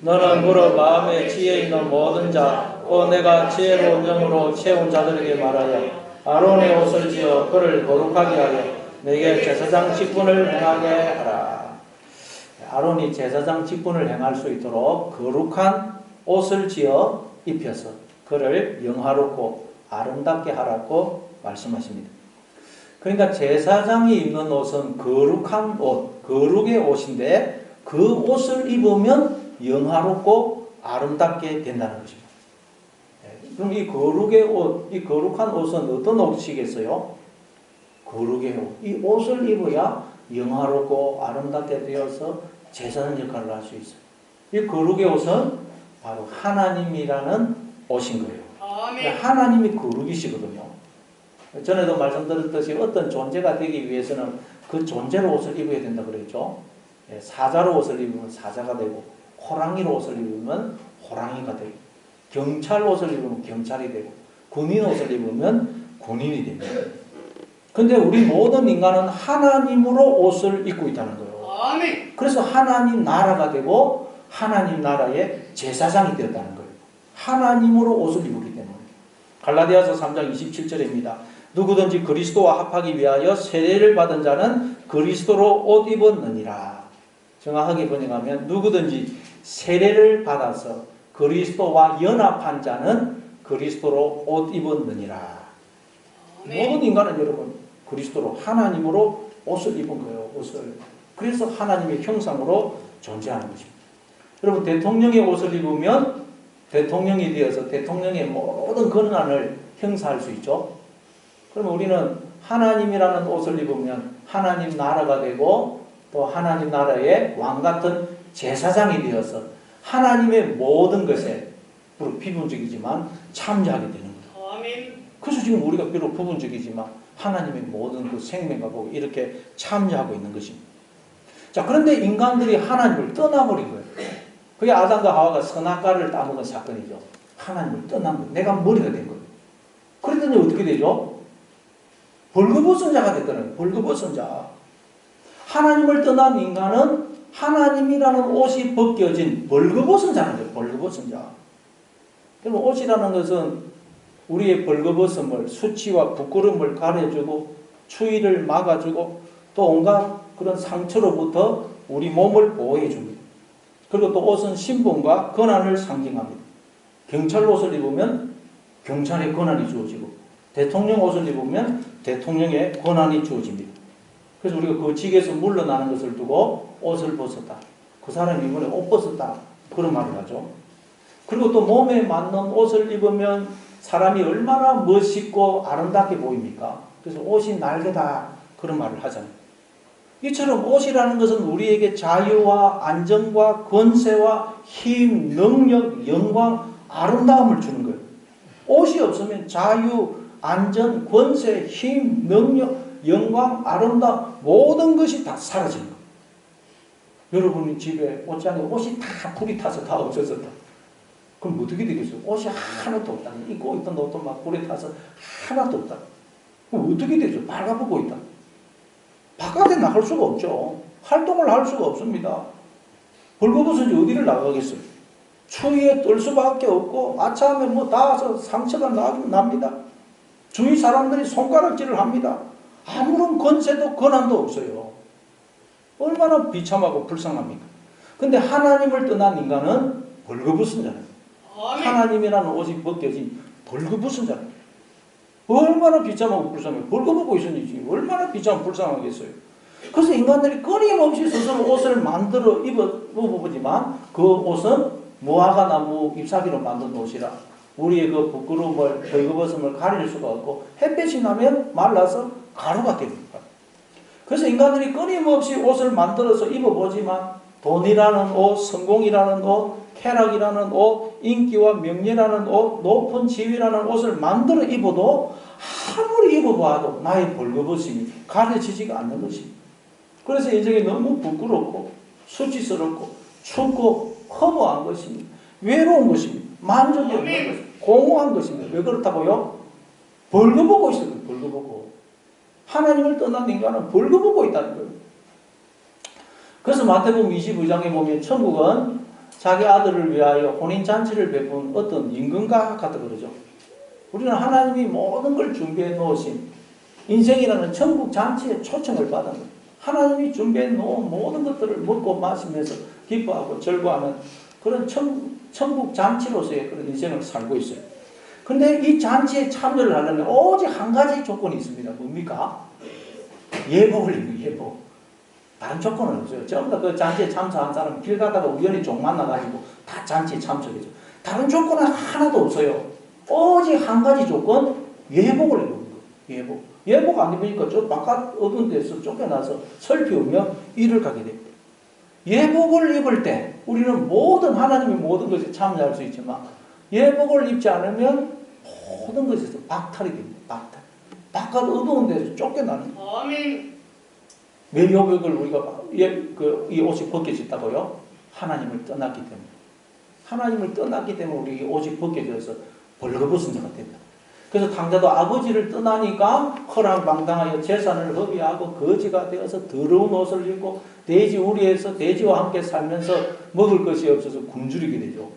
너는 무릇 마음에 지혜 있는 모든 자 또 내가 지혜로운 영으로 채운 자들에게 말하여 아론의 옷을 지어 그를 거룩하게 하여 내게 제사장 직분을 행하게 하라. 아론이 제사장 직분을 행할 수 있도록 거룩한 옷을 지어 입혀서 그를 영화롭고 아름답게 하라고 말씀하십니다. 그러니까 제사장이 입는 옷은 거룩한 옷, 거룩의 옷인데 그 옷을 입으면 영화롭고 아름답게 된다는 것입니다. 그럼 이 거룩의 옷, 이 거룩한 옷은 어떤 옷이겠어요? 거룩의 옷. 이 옷을 입어야 영화롭고 아름답게 되어서 제사장 역할을 할 수 있어요. 이 거룩의 옷은 바로 하나님이라는 옷인 거예요. 아멘. 하나님이 거룩이시거든요. 전에도 말씀드렸듯이 어떤 존재가 되기 위해서는 그 존재로 옷을 입어야 된다 그랬죠. 사자로 옷을 입으면 사자가 되고 호랑이로 옷을 입으면 호랑이가 되고 경찰 옷을 입으면 경찰이 되고 군인 옷을 입으면 군인이 됩니다. 근데 우리 모든 인간은 하나님으로 옷을 입고 있다는 거예요. 아멘. 그래서 하나님 나라가 되고 하나님 나라의 제사장이 되었다는 거예요. 하나님으로 옷을 입었기 때문에. 갈라디아서 3장 27절입니다. 누구든지 그리스도와 합하기 위하여 세례를 받은 자는 그리스도로 옷 입었느니라. 정확하게 번역하면 누구든지 세례를 받아서 그리스도와 연합한 자는 그리스도로 옷 입었느니라. 모든 인간은 여러분 그리스도로 하나님으로 옷을 입은 거예요. 옷을. 그래서 하나님의 형상으로 존재하는 것입니다. 여러분 대통령의 옷을 입으면 대통령이 되어서 대통령의 모든 권한을 행사할 수 있죠. 그러면 우리는 하나님이라는 옷을 입으면 하나님 나라가 되고 또 하나님 나라의 왕같은 제사장이 되어서 하나님의 모든 것에 비록 부분적이지만 참여하게 되는 거예요. 아멘. 그래서 지금 우리가 비록 부분적이지만 하나님의 모든 그 생명과 이렇게 참여하고 있는 것입니다. 자, 그런데 인간들이 하나님을 떠나버린 거예요. 그게 아담과 하와가 선악과를 따먹은 사건이죠. 하나님을 떠난 거예요. 내가 머리가 된 거예요. 그랬더니 어떻게 되죠? 벌거벗은 자가 됐다는 거예요. 벌거벗은 자. 하나님을 떠난 인간은 하나님이라는 옷이 벗겨진 벌거벗은 자는 거예요. 벌거벗은 자. 그럼 옷이라는 것은 우리의 벌거벗음을 수치와 부끄러움을 가려주고 추위를 막아주고 또 온갖 그런 상처로부터 우리 몸을 보호해 줍니다. 그리고 또 옷은 신분과 권한을 상징합니다. 경찰 옷을 입으면 경찰의 권한이 주어지고 대통령 옷을 입으면 대통령의 권한이 주어집니다. 그래서 우리가 그 직에서 물러나는 것을 두고 옷을 벗었다. 그 사람이 이번에 옷 벗었다. 그런 말을 하죠. 그리고 또 몸에 맞는 옷을 입으면 사람이 얼마나 멋있고 아름답게 보입니까? 그래서 옷이 날개다. 그런 말을 하잖아요. 이처럼 옷이라는 것은 우리에게 자유와 안정과 권세와 힘, 능력, 영광, 아름다움을 주는 거예요. 옷이 없으면 자유, 안전, 권세, 힘, 능력, 영광, 아름다움 모든 것이 다 사라지는 거예요. 여러분이 집에 옷장에 옷이 다 불이 타서 다 없어졌다. 그럼 어떻게 되겠어요? 옷이 하나도 없다. 입고 있던 옷도 막 불에 타서 하나도 없다. 그럼 어떻게 되죠? 빨가벗고 있다. 바깥에 나갈 수가 없죠. 활동을 할 수가 없습니다. 벌거벗은지 어디를 나가겠어요? 추위에 떨 수밖에 없고 아차하면 뭐 닿아서 상처가 납니다. 주위 사람들이 손가락질을 합니다. 아무런 권세도 권한도 없어요. 얼마나 비참하고 불쌍합니까? 근데 하나님을 떠난 인간은 벌거벗은 자예요. 하나님이라는 옷이 벗겨진 벌거벗은 자예요. 얼마나 비참하고 불쌍해요. 벌거벗고 있으니 얼마나 비참하고 불쌍하겠어요. 그래서 인간들이 끊임없이 스스로 옷을 만들어 입어보지만 그 옷은 무화과 나무 잎사귀로 만든 옷이라 우리의 그 부끄러움을 벌거벗음을 가릴 수가 없고 햇볕이 나면 말라서 가루가 됩니다. 그래서 인간들이 끊임없이 옷을 만들어서 입어보지만 돈이라는 옷, 성공이라는 옷, 쾌락이라는 옷, 인기와 명예라는 옷, 높은 지위라는 옷을 만들어 입어도 아무리 입어봐도 나의 벌거벗음이 가려지지가 않는 것입니다. 그래서 인생이 너무 부끄럽고 수치스럽고 춥고 허무한 것입니다. 외로운 것입니다. 만족이 없는 것입니다. 공허한 것입니다. 왜 그렇다고요? 벌거벗고 있어요. 벌거벗고. 하나님을 떠난 인간은 벌거벗고 있다는 거예요. 그래서 마태복음 25장에 보면 천국은 자기 아들을 위하여 혼인잔치를 베푼 어떤 임금과 같다 그러죠. 우리는 하나님이 모든 걸 준비해 놓으신 인생이라는 천국 잔치에 초청을 받은 거예요. 하나님이 준비해 놓은 모든 것들을 먹고 마시면서 기뻐하고 즐거워하는 그런 천국 잔치로서의 그런 인생을 살고 있어요. 근데 이 잔치에 참여를 하려면 오직 한 가지 조건이 있습니다. 뭡니까? 예복을 입는 예복. 다른 조건은 없어요. 전부 다 그 잔치에 참석한 사람 길 가다가 우연히 종 만나가지고 다 잔치에 참석해죠. 다른 조건은 하나도 없어요. 오직 한 가지 조건, 예복을 입는 거예요. 예복. 예복 안 입으니까 저 바깥 어두운 데서 쫓겨나서 설피우며 일을 가게 됩니다. 예복을 입을 때 우리는 하나님의 모든 것에 참여할 수 있지만 예복을 입지 않으면 모든 것에서 박탈이 됩니다. 박탈. 바깥 어두운 데서 쫓겨나는 거예요. 아멘. 왜 예복을 우리가 이 옷이 벗겨졌다고요? 하나님을 떠났기 때문에. 하나님을 떠났기 때문에 우리 옷이 벗겨져서 벌거벗은 자가 된다. 그래서 당자도 아버지를 떠나니까 허랑방탕하여 재산을 허비하고 거지가 되어서 더러운 옷을 입고 돼지 우리에서 돼지와 함께 살면서 먹을 것이 없어서 굶주리게 되죠.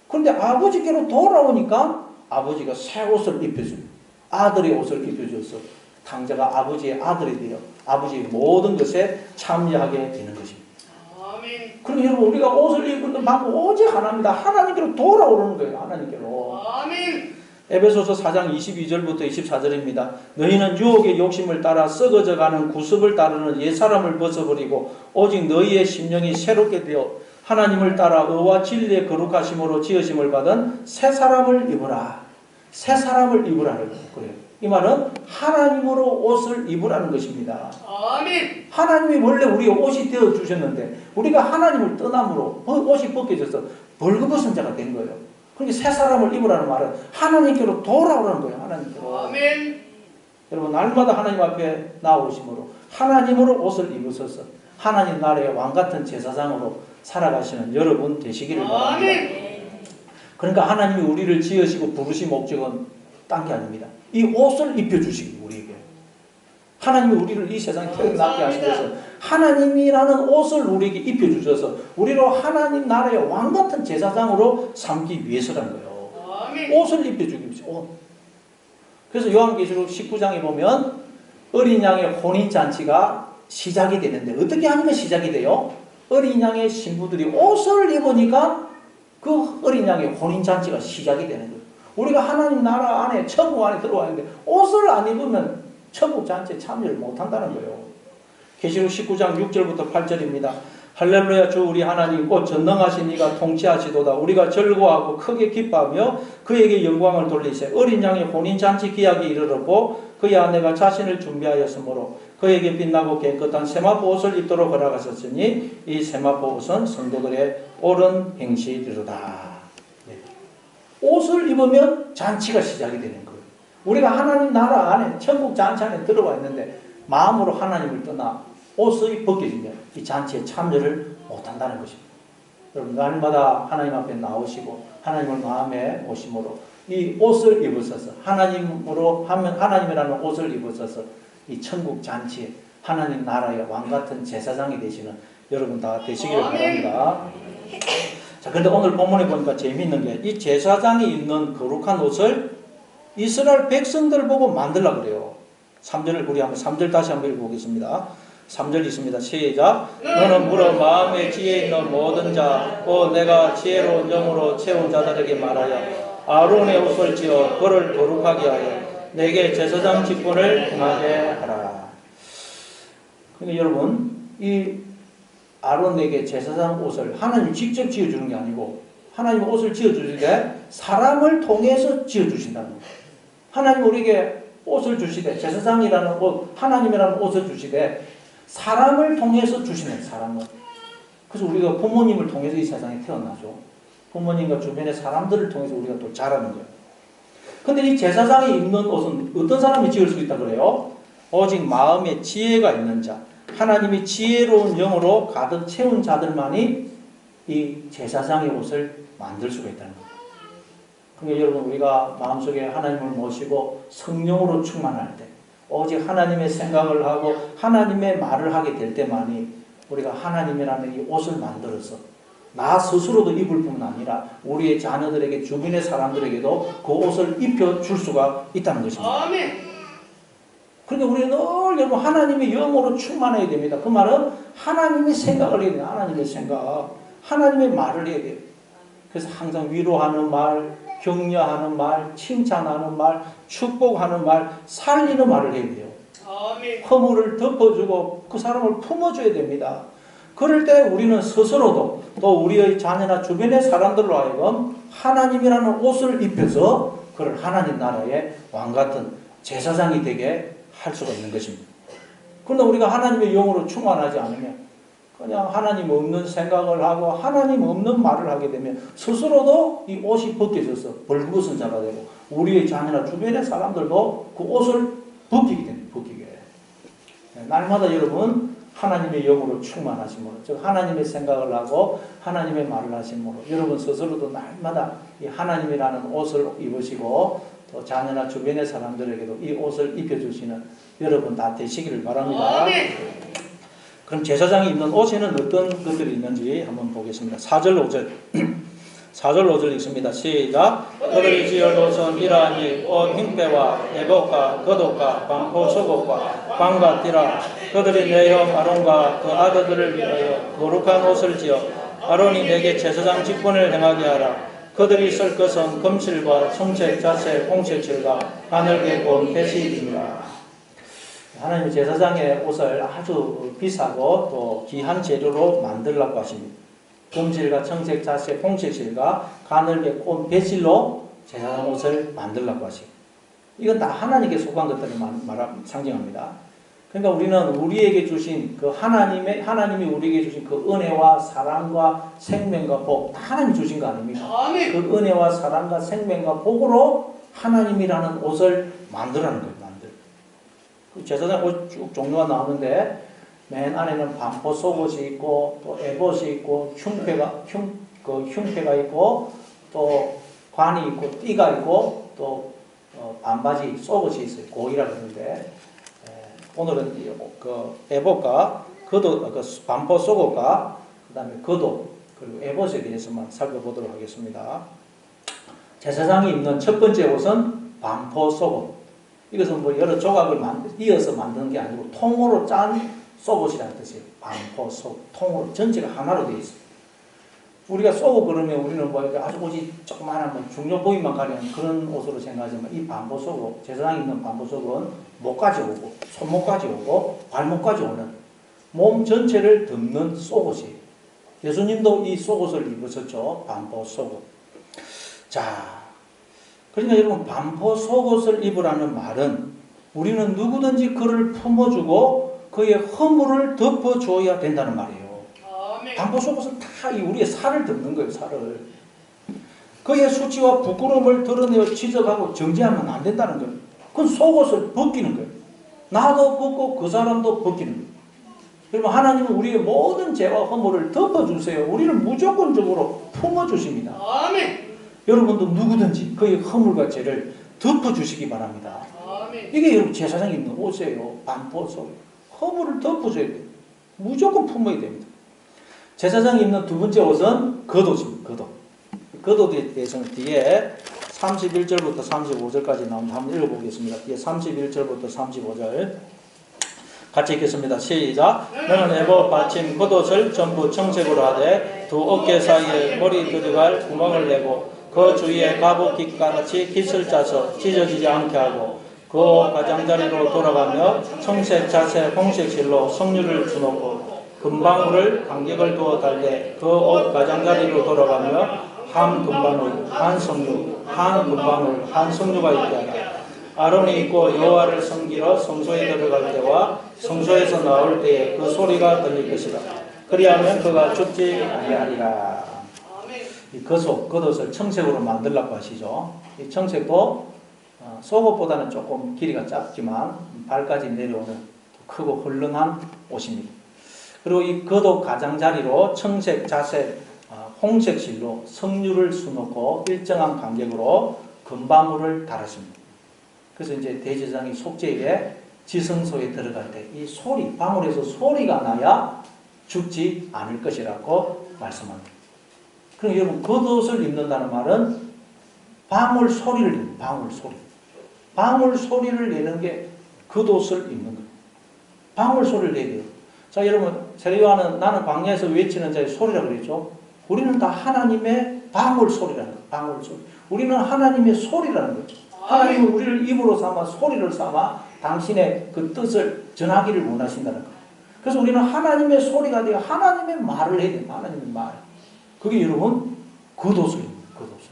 그런데 아버지께로 돌아오니까 아버지가 새 옷을 입혀줍니다. 아들의 옷을 입혀줘서 당자가 아버지의 아들이 되어 아버지의 모든 것에 참여하게 되는 것입니다. 아멘. 그럼 여러분 우리가 옷을 입는 방법 오직 하나입니다. 하나님께로 돌아오는 거예요. 하나님께로. 아멘. 에베소서 4장 22절부터 24절입니다. 너희는 유혹의 욕심을 따라 썩어져가는 구습을 따르는 옛사람을 벗어버리고 오직 너희의 심령이 새롭게 되어 하나님을 따라 의와 진리의 거룩하심으로 지으심을 받은 새 사람을 입으라. 새 사람을 입으라는 거예요. 이 말은 하나님으로 옷을 입으라는 것입니다. 아멘. 하나님이 원래 우리의 옷이 되어 주셨는데 우리가 하나님을 떠남으로 옷이 벗겨져서 벌거벗은 자가 된 거예요. 그러니까 새 사람을 입으라는 말은 하나님께로 돌아오라는 거예요. 하나님께로. 아멘. 여러분 날마다 하나님 앞에 나오심으로 하나님으로 옷을 입으셔서 하나님 나라의 왕같은 제사장으로 살아가시는 여러분 되시기를 바랍니다. 아멘. 그러니까 하나님이 우리를 지으시고 부르신 목적은 딴 게 아닙니다. 이 옷을 입혀주시기 우리에게. 하나님이 우리를 이 세상에 태어나게 하셔서 하나님이라는 옷을 우리에게 입혀주셔서 우리로 하나님 나라의 왕같은 제사장으로 삼기 위해서라는 거예요. 아멘. 옷을 입혀주기 위해서. 옷. 그래서 요한계시록 19장에 보면 어린 양의 혼인잔치가 시작이 되는데 어떻게 하면 시작이 돼요? 어린 양의 신부들이 옷을 입으니까 그 어린 양의 혼인잔치가 시작이 되는 거예요. 우리가 하나님 나라 안에 천국 안에 들어왔는데 옷을 안 입으면 천국 잔치에 참여를 못한다는 거예요. 계시록 19장 6절부터 8절입니다. 할렐루야. 주 우리 하나님 곧 전능하신 이가 통치하시도다. 우리가 즐거워하고 크게 기뻐하며 그에게 영광을 돌리세. 어린 양의 혼인잔치 기약이 이르렀고 그의 아내가 자신을 준비하였으므로 그에게 빛나고 깨끗한 세마포 옷을 입도록 허락하셨으니 이 세마포 옷은 성도들의 옳은 행실이로다. 옷을 입으면 잔치가 시작이 되는 거예요. 우리가 하나님 나라 안에 천국 잔치 안에 들어와 있는데 마음으로 하나님을 떠나 옷이 벗겨지면 이 잔치에 참여를 못한다는 것입니다. 여러분 날마다 하나님 앞에 나오시고 하나님을 마음에 오심으로 이 옷을 입으셔서 하나님으로 하면 하나님이라는 옷을 입으셔서 이 천국 잔치에 하나님 나라의 왕 같은 제사장이 되시는 여러분 다 되시기를 바랍니다. 자, 그런데 오늘 본문에 보니까 재미있는 게 이 제사장이 입는 거룩한 옷을 이스라엘 백성들 보고 만들려고 그래요. 3절을 우리 한번 3절 다시 한번 읽어보겠습니다. 3절 있습니다. 시작. 너는 물어 마음에 지혜 있는 모든 자, 곧 내가 지혜로운 영으로 채운 자들에게 말하여 아론의 옷을 지어 그를 거룩하게 하여 내게 제사장 직분을 행하게 하라. 그러니까 여러분 이 아론에게 제사장 옷을 하나님 직접 지어주는 게 아니고 하나님 옷을 지어주시되 사람을 통해서 지어주신다는 거예요. 하나님 우리에게 옷을 주시되 제사장이라는 옷, 하나님이라는 옷을 주시되 사람을 통해서 주시는 사람을. 그래서 우리가 부모님을 통해서 이 세상에 태어나죠. 부모님과 주변의 사람들을 통해서 우리가 또 자라는 거예요. 근데 이 제사장이 입는 옷은 어떤 사람이 지을 수 있다 그래요? 오직 마음에 지혜가 있는 자, 하나님이 지혜로운 영으로 가득 채운 자들만이 이 제사장의 옷을 만들 수가 있다는 거예요. 그러니까 여러분 우리가 마음속에 하나님을 모시고 성령으로 충만할 때 오직 하나님의 생각을 하고 하나님의 말을 하게 될 때만이 우리가 하나님이라는 이 옷을 만들어서 나 스스로도 입을 뿐 아니라 우리의 자녀들에게 주변의 사람들에게도 그 옷을 입혀줄 수가 있다는 것입니다. 아멘. 그러니까 우리는 늘 여러분 하나님의 영으로 충만해야 됩니다. 그 말은 하나님의 생각을 해야 돼요. 하나님의 생각. 하나님의 말을 해야 돼요. 그래서 항상 위로하는 말, 격려하는 말, 칭찬하는 말, 축복하는 말, 살리는 말을 해야 돼요. 아멘. 허물을 덮어주고 그 사람을 품어줘야 됩니다. 그럴 때 우리는 스스로도 또 우리의 자녀나 주변의 사람들로 하여금 하나님이라는 옷을 입혀서 그를 하나님 나라의 왕같은 제사장이 되게 할 수가 있는 것입니다. 그런데 우리가 하나님의 영으로 충만하지 않으면 그냥 하나님 없는 생각을 하고 하나님 없는 말을 하게 되면 스스로도 이 옷이 벗겨져서 벌거벗은 자가 되고 우리의 자녀나 주변의 사람들도 그 옷을 벗기게 됩니다. 벗기게. 날마다 여러분 하나님의 영으로 충만하심으로 즉 하나님의 생각을 하고 하나님의 말을 하심으로 여러분 스스로도 날마다 이 하나님이라는 옷을 입으시고 또 자녀나 주변의 사람들에게도 이 옷을 입혀주시는 여러분 다 되시기를 바랍니다. 그럼 제사장이 입는 옷에는 어떤 것들이 있는지 한번 보겠습니다. 4절 5절 4절 5절 읽습니다. 시작. 그들이 지을 옷은 이러하니 옷 흰빼와 에봇과 겉옷과 반포 속옷과 광과 띠라. 그들이 내 형 아론과 그 아들들을 위하여 거룩한 옷을 지어 아론이 내게 제사장 직분을 행하게 하라. 그들이 쓸 것은 금실과 청색, 자색, 홍색실과 가늘게 꼰 배실입니다. 하나님의 제사장의 옷을 아주 비싸고 또 귀한 재료로 만들라고 하십니다. 금실과 청색, 자색, 홍색실과 가늘게 꼰 배실로 제사장 옷을 만들라고 하십니다. 이건 다 하나님께 속한 것들을 상징합니다. 그러니까 우리는 우리에게 주신 그 하나님이 우리에게 주신 그 은혜와 사랑과 생명과 복, 다 하나님이 주신 거 아닙니까? 아멘. 그 은혜와 사랑과 생명과 복으로 하나님이라는 옷을 만들라는 거예요. 제사장 옷 쭉 종류가 나오는데 맨 안에는 반포 속옷이 있고 또 에봇이 있고 흉패가 있고 또 관이 있고 띠가 있고 또 반바지 속옷이 있어요. 고이라 그러는데 오늘은 그 에봇과 겉옷, 그 반포 속옷과 그다음에 겉옷 그리고 에봇에 대해서만 살펴보도록 하겠습니다. 제사장이 입는 첫 번째 옷은 반포 속옷. 이것은 뭐 여러 조각을 이어서 만드는 게 아니고 통으로 짠 속옷이라는 뜻이에요. 반포 속 통으로 전체가 하나로 되어 있어요. 우리가 속옷 그러면 우리는 뭐 아주 옷이 조그마한 뭐 중요 부위만 가리는 그런 옷으로 생각하지만 이 반포 속옷, 제사장이 입는 반포 속옷은 목까지 오고 손목까지 오고 발목까지 오는 몸 전체를 덮는 속옷이에요. 예수님도 이 속옷을 입으셨죠. 반포 속옷. 자, 그러니까 여러분 반포 속옷을 입으라는 말은 우리는 누구든지 그를 품어주고 그의 허물을 덮어줘야 된다는 말이에요. 아멘. 반포 속옷은 다 우리의 살을 덮는 거예요. 살을. 그의 수치와 부끄러움을 드러내어 지적하고 정죄하면 안 된다는 거예요. 그건 속옷을 벗기는 거예요. 나도 벗고 그 사람도 벗기는 거예요. 여러분 하나님은 우리의 모든 죄와 허물을 덮어주세요. 우리를 무조건적으로 품어주십니다. 아멘. 여러분도 누구든지 그의 허물과 죄를 덮어주시기 바랍니다. 아멘. 이게 여러분 제사장이 입는 옷이에요. 반포 속. 허물을 덮어줘야 돼요. 무조건 품어야 됩니다. 제사장이 입는 두 번째 옷은 겉옷입니다. 겉옷. 겉옷에 대해서는 뒤에 31절부터 35절까지 나오는데 한번 읽어보겠습니다. 뒤에 31절부터 35절 같이 읽겠습니다. 시작. 너는 에봇 받침 겉옷을 전부 청색으로 하되 두 어깨 사이에 머리 들어갈 구멍을 내고 그 주위에 가부깃같이 깃을 짜서 찢어지지 않게 하고 그 가장자리로 돌아가며 청색 자색 홍색 실로 석류를 주놓고 금방울을 간격을 두어 달되 그 옷 가장자리로 돌아가며 한 금방울 한 석류 한 금방울 한 석류가 있게 하라. 아론이 입고 여호와를 섬기러 성소에 들어갈 때와 성소에서 나올 때에 그 소리가 들릴 것이다. 그리하면 그가 죽지 아니하리라. 이 겉옷을 청색으로 만들라고 하시죠. 이 청색도 속옷보다는 조금 길이가 짧지만 발까지 내려오는 크고 헐렁한 옷입니다. 그리고 이 겉옷 가장자리로 청색, 자색, 홍색 실로 석류를 수놓고 일정한 간격으로 금방울을 달았습니다. 그래서 이제 대제사장이 속죄일에 지성소에 들어갈 때 이 소리, 방울에서 소리가 나야 죽지 않을 것이라고 말씀합니다. 그럼 여러분 겉옷을 입는다는 말은 방울 소리를 내는 방울 소리. 방울 소리를 내는 게 겉옷을 입는 거예요. 방울 소리를 내야 돼요. 자 여러분 세례요한은 나는 광야에서 외치는 자의 소리라고 그랬죠. 우리는 다 하나님의 방울 소리라는 거예요. 방울 소리. 우리는 하나님의 소리라는 거예요. 하나님은 우리를 입으로 삼아 소리를 삼아 당신의 그 뜻을 전하기를 원하신다는 거예요. 그래서 우리는 하나님의 소리가 되어 하나님의 말을 해야 돼요. 하나님의 말. 그게 여러분 겉옷을 입는 겉옷을.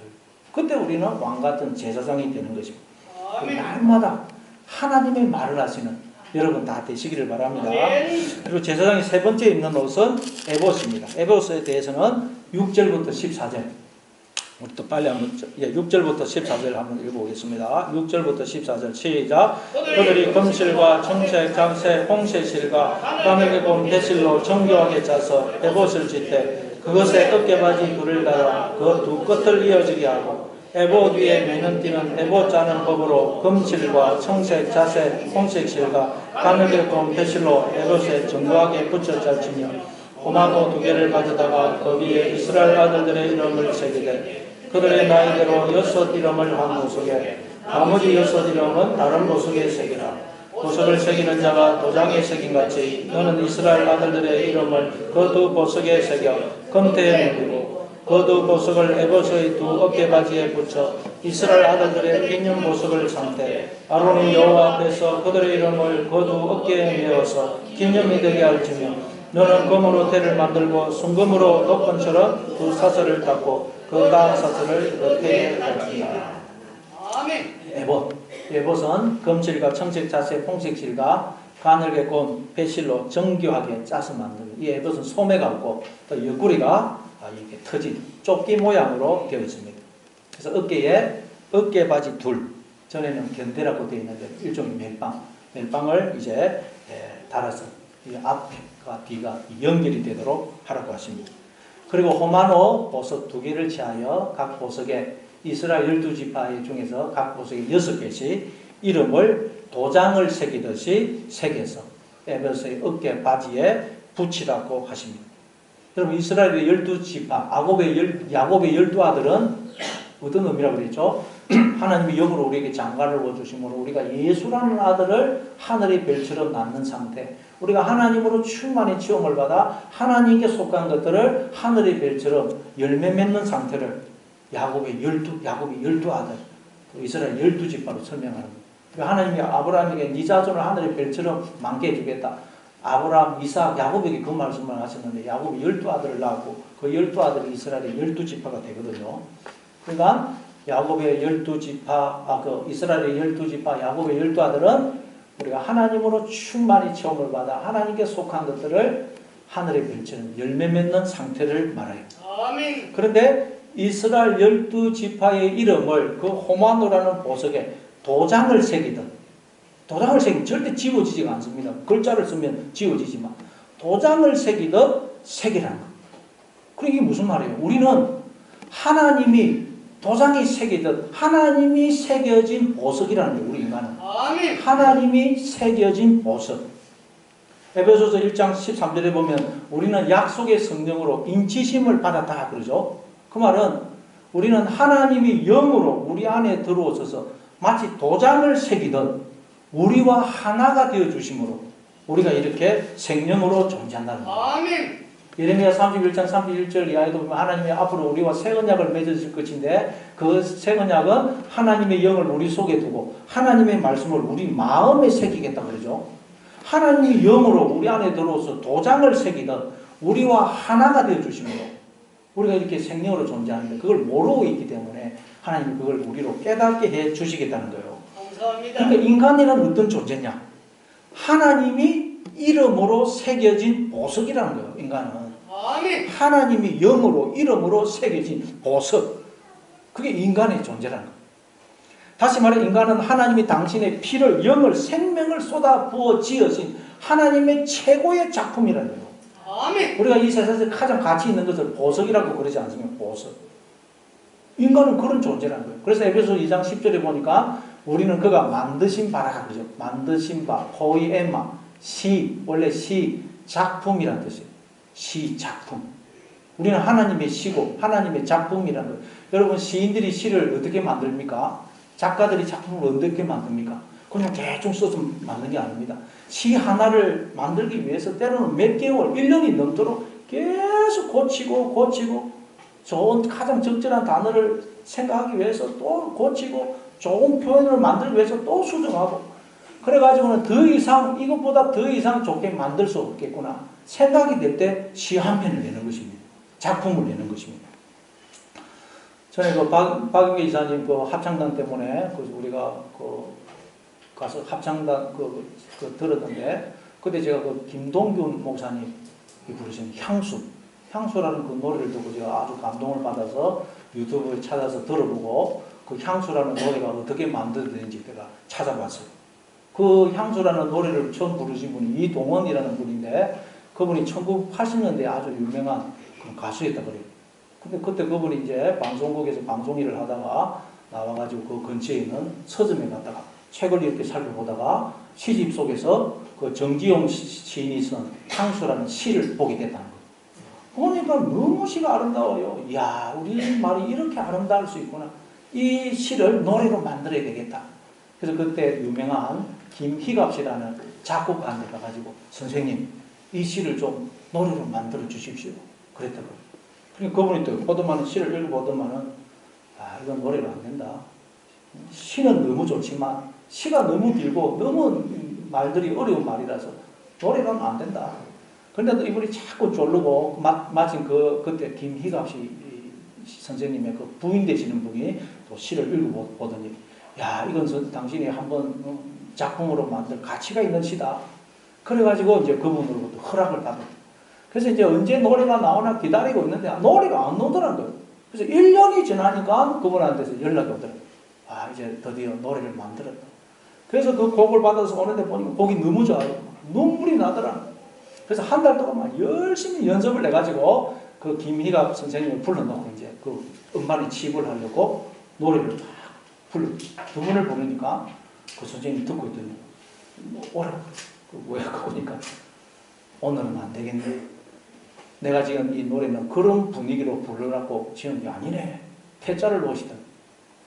그때 우리는 왕같은 제사장이 되는 것입니다. 날마다 하나님의 말을 하시는 여러분 다 되시기를 바랍니다. 그리고 제사장이 세 번째 입는 옷은 에봇입니다. 에봇에 대해서는 6절부터 14절 우리 또 빨리 한번 6절부터 14절 한번 읽어보겠습니다. 6절부터 14절 시작. 그들이 금실과 청색, 장색, 홍색 실과 까맣게 본 배실로 정교하게 짜서 에봇을 짓되 그것에 어깨바지 둘을 달아 그 두 끝을 이어지게 하고 에봇 위에 매는 띠는 에봇 짜는 법으로 금실과 청색, 자색, 홍색 실과 까맣게 본 배실로 에봇에 정교하게 붙여 짤치며 고마도 두 개를 가져다가 그 위에 이스라엘 아들들의 이름을 새기되 그들의 나이대로 6 이름을 한 보석에 나머지 6 이름은 다른 보석에 새기라. 보석을 새기는 자가 도장에 새긴 같이 너는 이스라엘 아들들의 이름을 그 두 보석에 새겨 검태에 물리고 그 두 보석을 에봇의 두 어깨바지에 붙여 이스라엘 아들들의 기념 보석을 삼되 아론이 여호와 앞에서 그들의 이름을 그 두 어깨에 메어서 기념이 되게 할지며 너는 금으로 대를 만들고 순금으로 녹건처럼 두 사슬을 닦고 그 다음 사슬을 겉에 달지니라. 에봇은 금실과 청색, 자색, 홍색 실과 가늘게 꼰 배실로 정교하게 짜서 만든 이 에봇은 소매가 없고 또 옆구리가 이렇게 터진 조끼 모양으로 되어 있습니다. 그래서 어깨에 어깨바지 둘 전에는 견대라고 되어 있는데 일종의 멜빵을 이제 달아서 이 앞과 뒤가 연결이 되도록 하라고 하십니다. 그리고 호마노 보석 2개를 취하여 각 보석에 이스라엘 12지파 중에서 각 보석에 6개씩 이름을 도장을 새기듯이 새겨서 에봇의 어깨 바지에 붙이라고 하십니다. 여러분 이스라엘의 12지파 야곱의 12아들은 어떤 의미라고 그랬죠? 하나님이 영으로 우리에게 장가를 얻어주심으로 우리가 예수라는 아들을 하늘의 별처럼 낳는 상태, 우리가 하나님으로 충만히 지음을 받아 하나님께 속한 것들을 하늘의 별처럼 열매 맺는 상태를 야곱의 12아들, 이스라엘 12지파로 설명하는 거예요. 하나님이 아브라함에게 네 자손을 하늘의 별처럼 많게 해주겠다. 아브라함, 이삭, 야곱에게 그 말씀을 하셨는데 야곱이 12아들을 낳았고 그 12아들이 이스라엘의 12지파가 되거든요. 그러니까 야곱의 12지파, 이스라엘의 12지파, 야곱의 12아들은 우리가 하나님으로 충만히 체험을 받아 하나님께 속한 것들을 하늘의 별처럼 열매 맺는 상태를 말해요. 아멘. 그런데 이스라엘 12지파의 이름을 그 호마노라는 보석에 도장을 새기든, 도장을 새기면 절대 지워지지가 않습니다. 글자를 쓰면 지워지지만 도장을 새기듯 새기라는 것. 그럼 이게 무슨 말이에요? 우리는 하나님이 도장이 새기듯 하나님이 새겨진 보석이라는 거예요. 우리 인간은. 아멘. 하나님이 새겨진 보석. 에베소서 1장 13절에 보면 우리는 약속의 성령으로 인치심을 받았다 그러죠. 그 말은 우리는 하나님이 영으로 우리 안에 들어오셔서 마치 도장을 새기듯 우리와 하나가 되어 주심으로 우리가 이렇게 생명으로 존재한다는 거예요. 아멘. 예레미야 31장 31절 이하에도 보면 하나님이 앞으로 우리와 새 언약을 맺으실 것인데 그 새 언약은 하나님의 영을 우리 속에 두고 하나님의 말씀을 우리 마음에 새기겠다 그러죠. 하나님이 영으로 우리 안에 들어오서 도장을 새기듯 우리와 하나가 되어 주심으로 우리가 이렇게 생명으로 존재하는데 그걸 모르고 있기 때문에 하나님이 그걸 우리로 깨닫게 해 주시겠다는 거예요. 감사합니다. 그러니까 인간이란 어떤 존재냐? 하나님이 이름으로 새겨진 보석이라는 거예요. 인간은. 아멘. 하나님이 영으로 이름으로 새겨진 보석. 그게 인간의 존재라는 거예요. 다시 말해 인간은 하나님이 당신의 피를 영을 생명을 쏟아 부어 지으신 하나님의 최고의 작품이라는 거예요. 아멘. 우리가 이 세상에서 가장 가치 있는 것을 보석이라고 그러지 않습니까? 보석. 인간은 그런 존재라는 거예요. 그래서 에베소 2장 10절에 보니까 우리는 그가 만드신 바라 그러죠. 만드신 바, 포이에마, 시, 원래 시, 작품이라는 뜻이에요. 시, 작품. 우리는 하나님의 시고 하나님의 작품이라는 거예요. 여러분 시인들이 시를 어떻게 만듭니까? 작가들이 작품을 어떻게 만듭니까? 그냥 대충 써서 만든 게 아닙니다. 시 하나를 만들기 위해서 때로는 몇 개월, 1년이 넘도록 계속 고치고 좋은 가장 적절한 단어를 생각하기 위해서 또 고치고 좋은 표현을 만들기 위해서 또 수정하고 그래가지고는 더 이상 이것보다 더 이상 좋게 만들 수 없겠구나 생각이 될 때 시 한 편을 내는 것입니다. 작품을 내는 것입니다. 전에 그 박윤계 이사님 그 합창단 때문에 우리가 가서 합창단 들었는데 그때 제가 그 김동균 목사님이 부르신 향수라는 그 노래를 듣고 제가 아주 감동을 받아서 유튜브에 찾아서 들어보고 그 향수라는 노래가 어떻게 만들어졌는지 제가 찾아봤어요. 그 향수라는 노래를 처음 부르신 분이 이동원이라는 분인데 그분이 1980년대에 아주 유명한 가수였다 그래요. 근데 그때 그분이 이제 방송국에서 방송 일을 하다가 나와가지고 그 근처에 있는 서점에 갔다가 책을 이렇게 살펴보다가 시집 속에서 그 정지용 시인이 쓴 향수라는 시를 보게 됐다는 거예요. 보니까 너무 시가 아름다워요. 이야, 우리 말이 이렇게 아름다울 수 있구나. 이 시를 노래로 만들어야 되겠다. 그래서 그때 유명한 김희갑 씨라는 작곡가한테 가가지고 선생님, 이 시를 좀 노래로 만들어 주십시오. 그랬다고요. 그러니까 그분이 또 보더만은 시를 읽어보더만은 이건 노래로 안 된다. 시는 너무 좋지만 시가 너무 길고 너무 말들이 어려운 말이라서 노래로는 안 된다. 그런데도 이분이 자꾸 졸르고 마침 그때 김희갑 씨 선생님의 그 부인 되시는 분이 또 시를 읽어보더니 야 이건 당신이 한번 작품으로 만들 가치가 있는 시다. 그래가지고 이제 그분으로부터 허락을 받았다. 그래서 이제 언제 노래가 나오나 기다리고 있는데 노래가 안 나오더라고요. 그래서 1년이 지나니까 그분한테서 연락이 오더라고요. 이제 드디어 노래를 만들었다. 그래서 그 곡을 받아서 오는데 보니까 곡이 너무 좋아요. 눈물이 나더라. 그래서 한 달 동안 막 열심히 연습을 해가지고 그 김희갑 선생님을 불러놓고 이제 그 음반에 취입을 하려고 노래를 막 두 분을 부르니까 그 선생님이 듣고 있더니 오라고 그 오니까 오늘은 안 되겠네. 내가 지금 이 노래는 그런 분위기로 부르라고 지은 게 아니네. 퇴짜를 놓으시더니.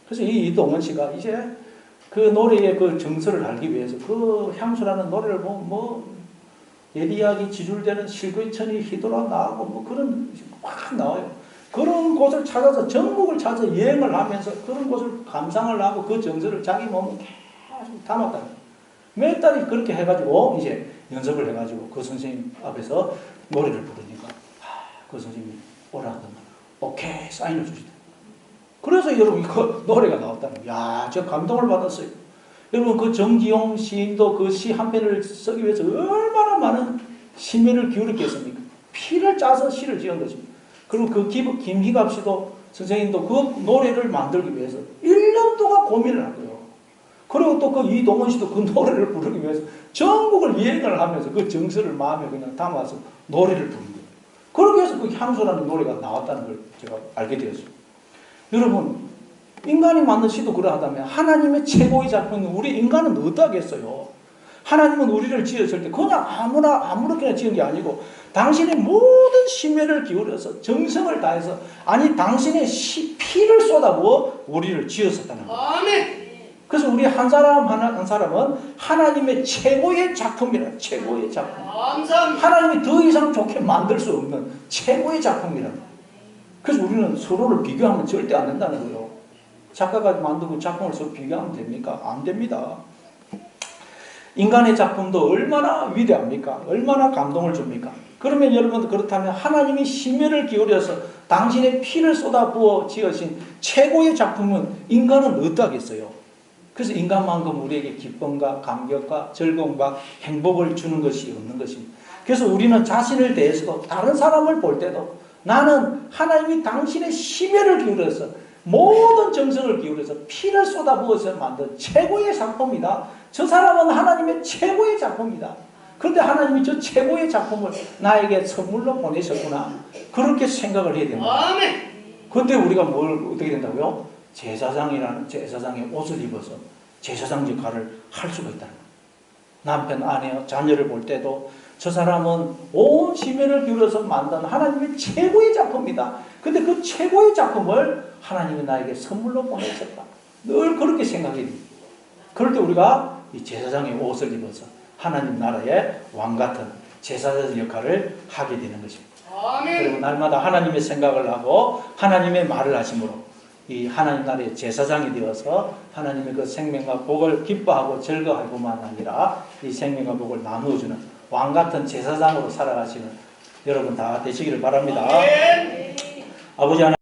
그래서 이동원 씨가 이제 그 노래의 그 정서를 알기 위해서 그 향수라는 노래를 보면 예리하게 지줄되는 실그의 천이 휘돌아 나오고 뭐 그런 확 나와요. 그런 곳을 찾아서 전국을 찾아서 여행을 하면서 그런 곳을 감상을 하고 그 정서를 자기 몸에 계속 담았다. 몇 달이 그렇게 해가지고 이제 연습을 해가지고 그 선생님 앞에서 노래를 부르니까 그 선생님이 오라 하더만 오케이 사인을 주시다. 그래서 여러분 그 노래가 나왔다는 거예요. 야, 저 감동을 받았어요. 여러분 그 정기용 시인도 그 시 한 편을 쓰기 위해서 얼마나 많은 심혈을 기울였겠습니까? 피를 짜서 시를 지은 것입니다. 그리고 그 김희갑 씨도 선생님도 그 노래를 만들기 위해서 1년 동안 고민을 한 거예요. 그리고 또 그 이동원 씨도 그 노래를 부르기 위해서 전국을 여행을 하면서 그 정서를 마음에 그냥 담아서 노래를 부른 거예요. 그러기 위해서 그 향수라는 노래가 나왔다는 걸 제가 알게 되었어요. 여러분, 인간이 만든 시도 그러하다면 하나님의 최고의 작품은 우리 인간은 어떠하겠어요? 하나님은 우리를 지었을 때 그냥 아무렇게나 지은 게 아니고 당신의 모든 심혈을 기울여서 정성을 다해서 아니 당신의 피를 쏟아부어 우리를 지었었다는 거예요. 아멘. 그래서 우리 한 사람은 하나님의 최고의 작품이라 최고의 작품. 감사합니다. 하나님이 더 이상 좋게 만들 수 없는 최고의 작품이라. 그래서 우리는 서로를 비교하면 절대 안 된다는 거예요. 작가가 만들고 작품을 서로 비교하면 됩니까? 안 됩니다. 인간의 작품도 얼마나 위대합니까? 얼마나 감동을 줍니까? 그러면 여러분 그렇다면 하나님이 심혈을 기울여서 당신의 피를 쏟아부어 지으신 최고의 작품은 인간은 어떠하겠어요? 그래서 인간만큼 우리에게 기쁨과 감격과 즐거움과 행복을 주는 것이 없는 것입니다. 그래서 우리는 자신을 대해서도 다른 사람을 볼 때도 나는 하나님이 당신의 심혈을 기울여서 모든 정성을 기울여서 피를 쏟아부어서 만든 최고의 작품이다. 저 사람은 하나님의 최고의 작품이다. 그런데 하나님이 저 최고의 작품을 나에게 선물로 보내셨구나. 그렇게 생각을 해야 된다. 아멘. 그런데 우리가 어떻게 된다고요? 제사장의 옷을 입어서 제사장 역할을 할 수가 있다는 거예요. 남편, 아내, 자녀를 볼 때도 저 사람은 온 심혈을 기울여서 만든 하나님의 최고의 작품이다. 근데 그 최고의 작품을 하나님이 나에게 선물로 보내셨다. 늘 그렇게 생각해야 됩니다. 그럴 때 우리가 이 제사장의 옷을 입어서 하나님 나라의 왕같은 제사장 역할을 하게 되는 것입니다. 아멘. 그리고 날마다 하나님의 생각을 하고 하나님의 말을 하심으로 이 하나님 나라의 제사장이 되어서 하나님의 그 생명과 복을 기뻐하고 즐거워하고만 아니라 이 생명과 복을 나누어주는 왕같은 제사장으로 살아가시는 여러분 다 되시기를 바랍니다. 아멘. 아버지 하나님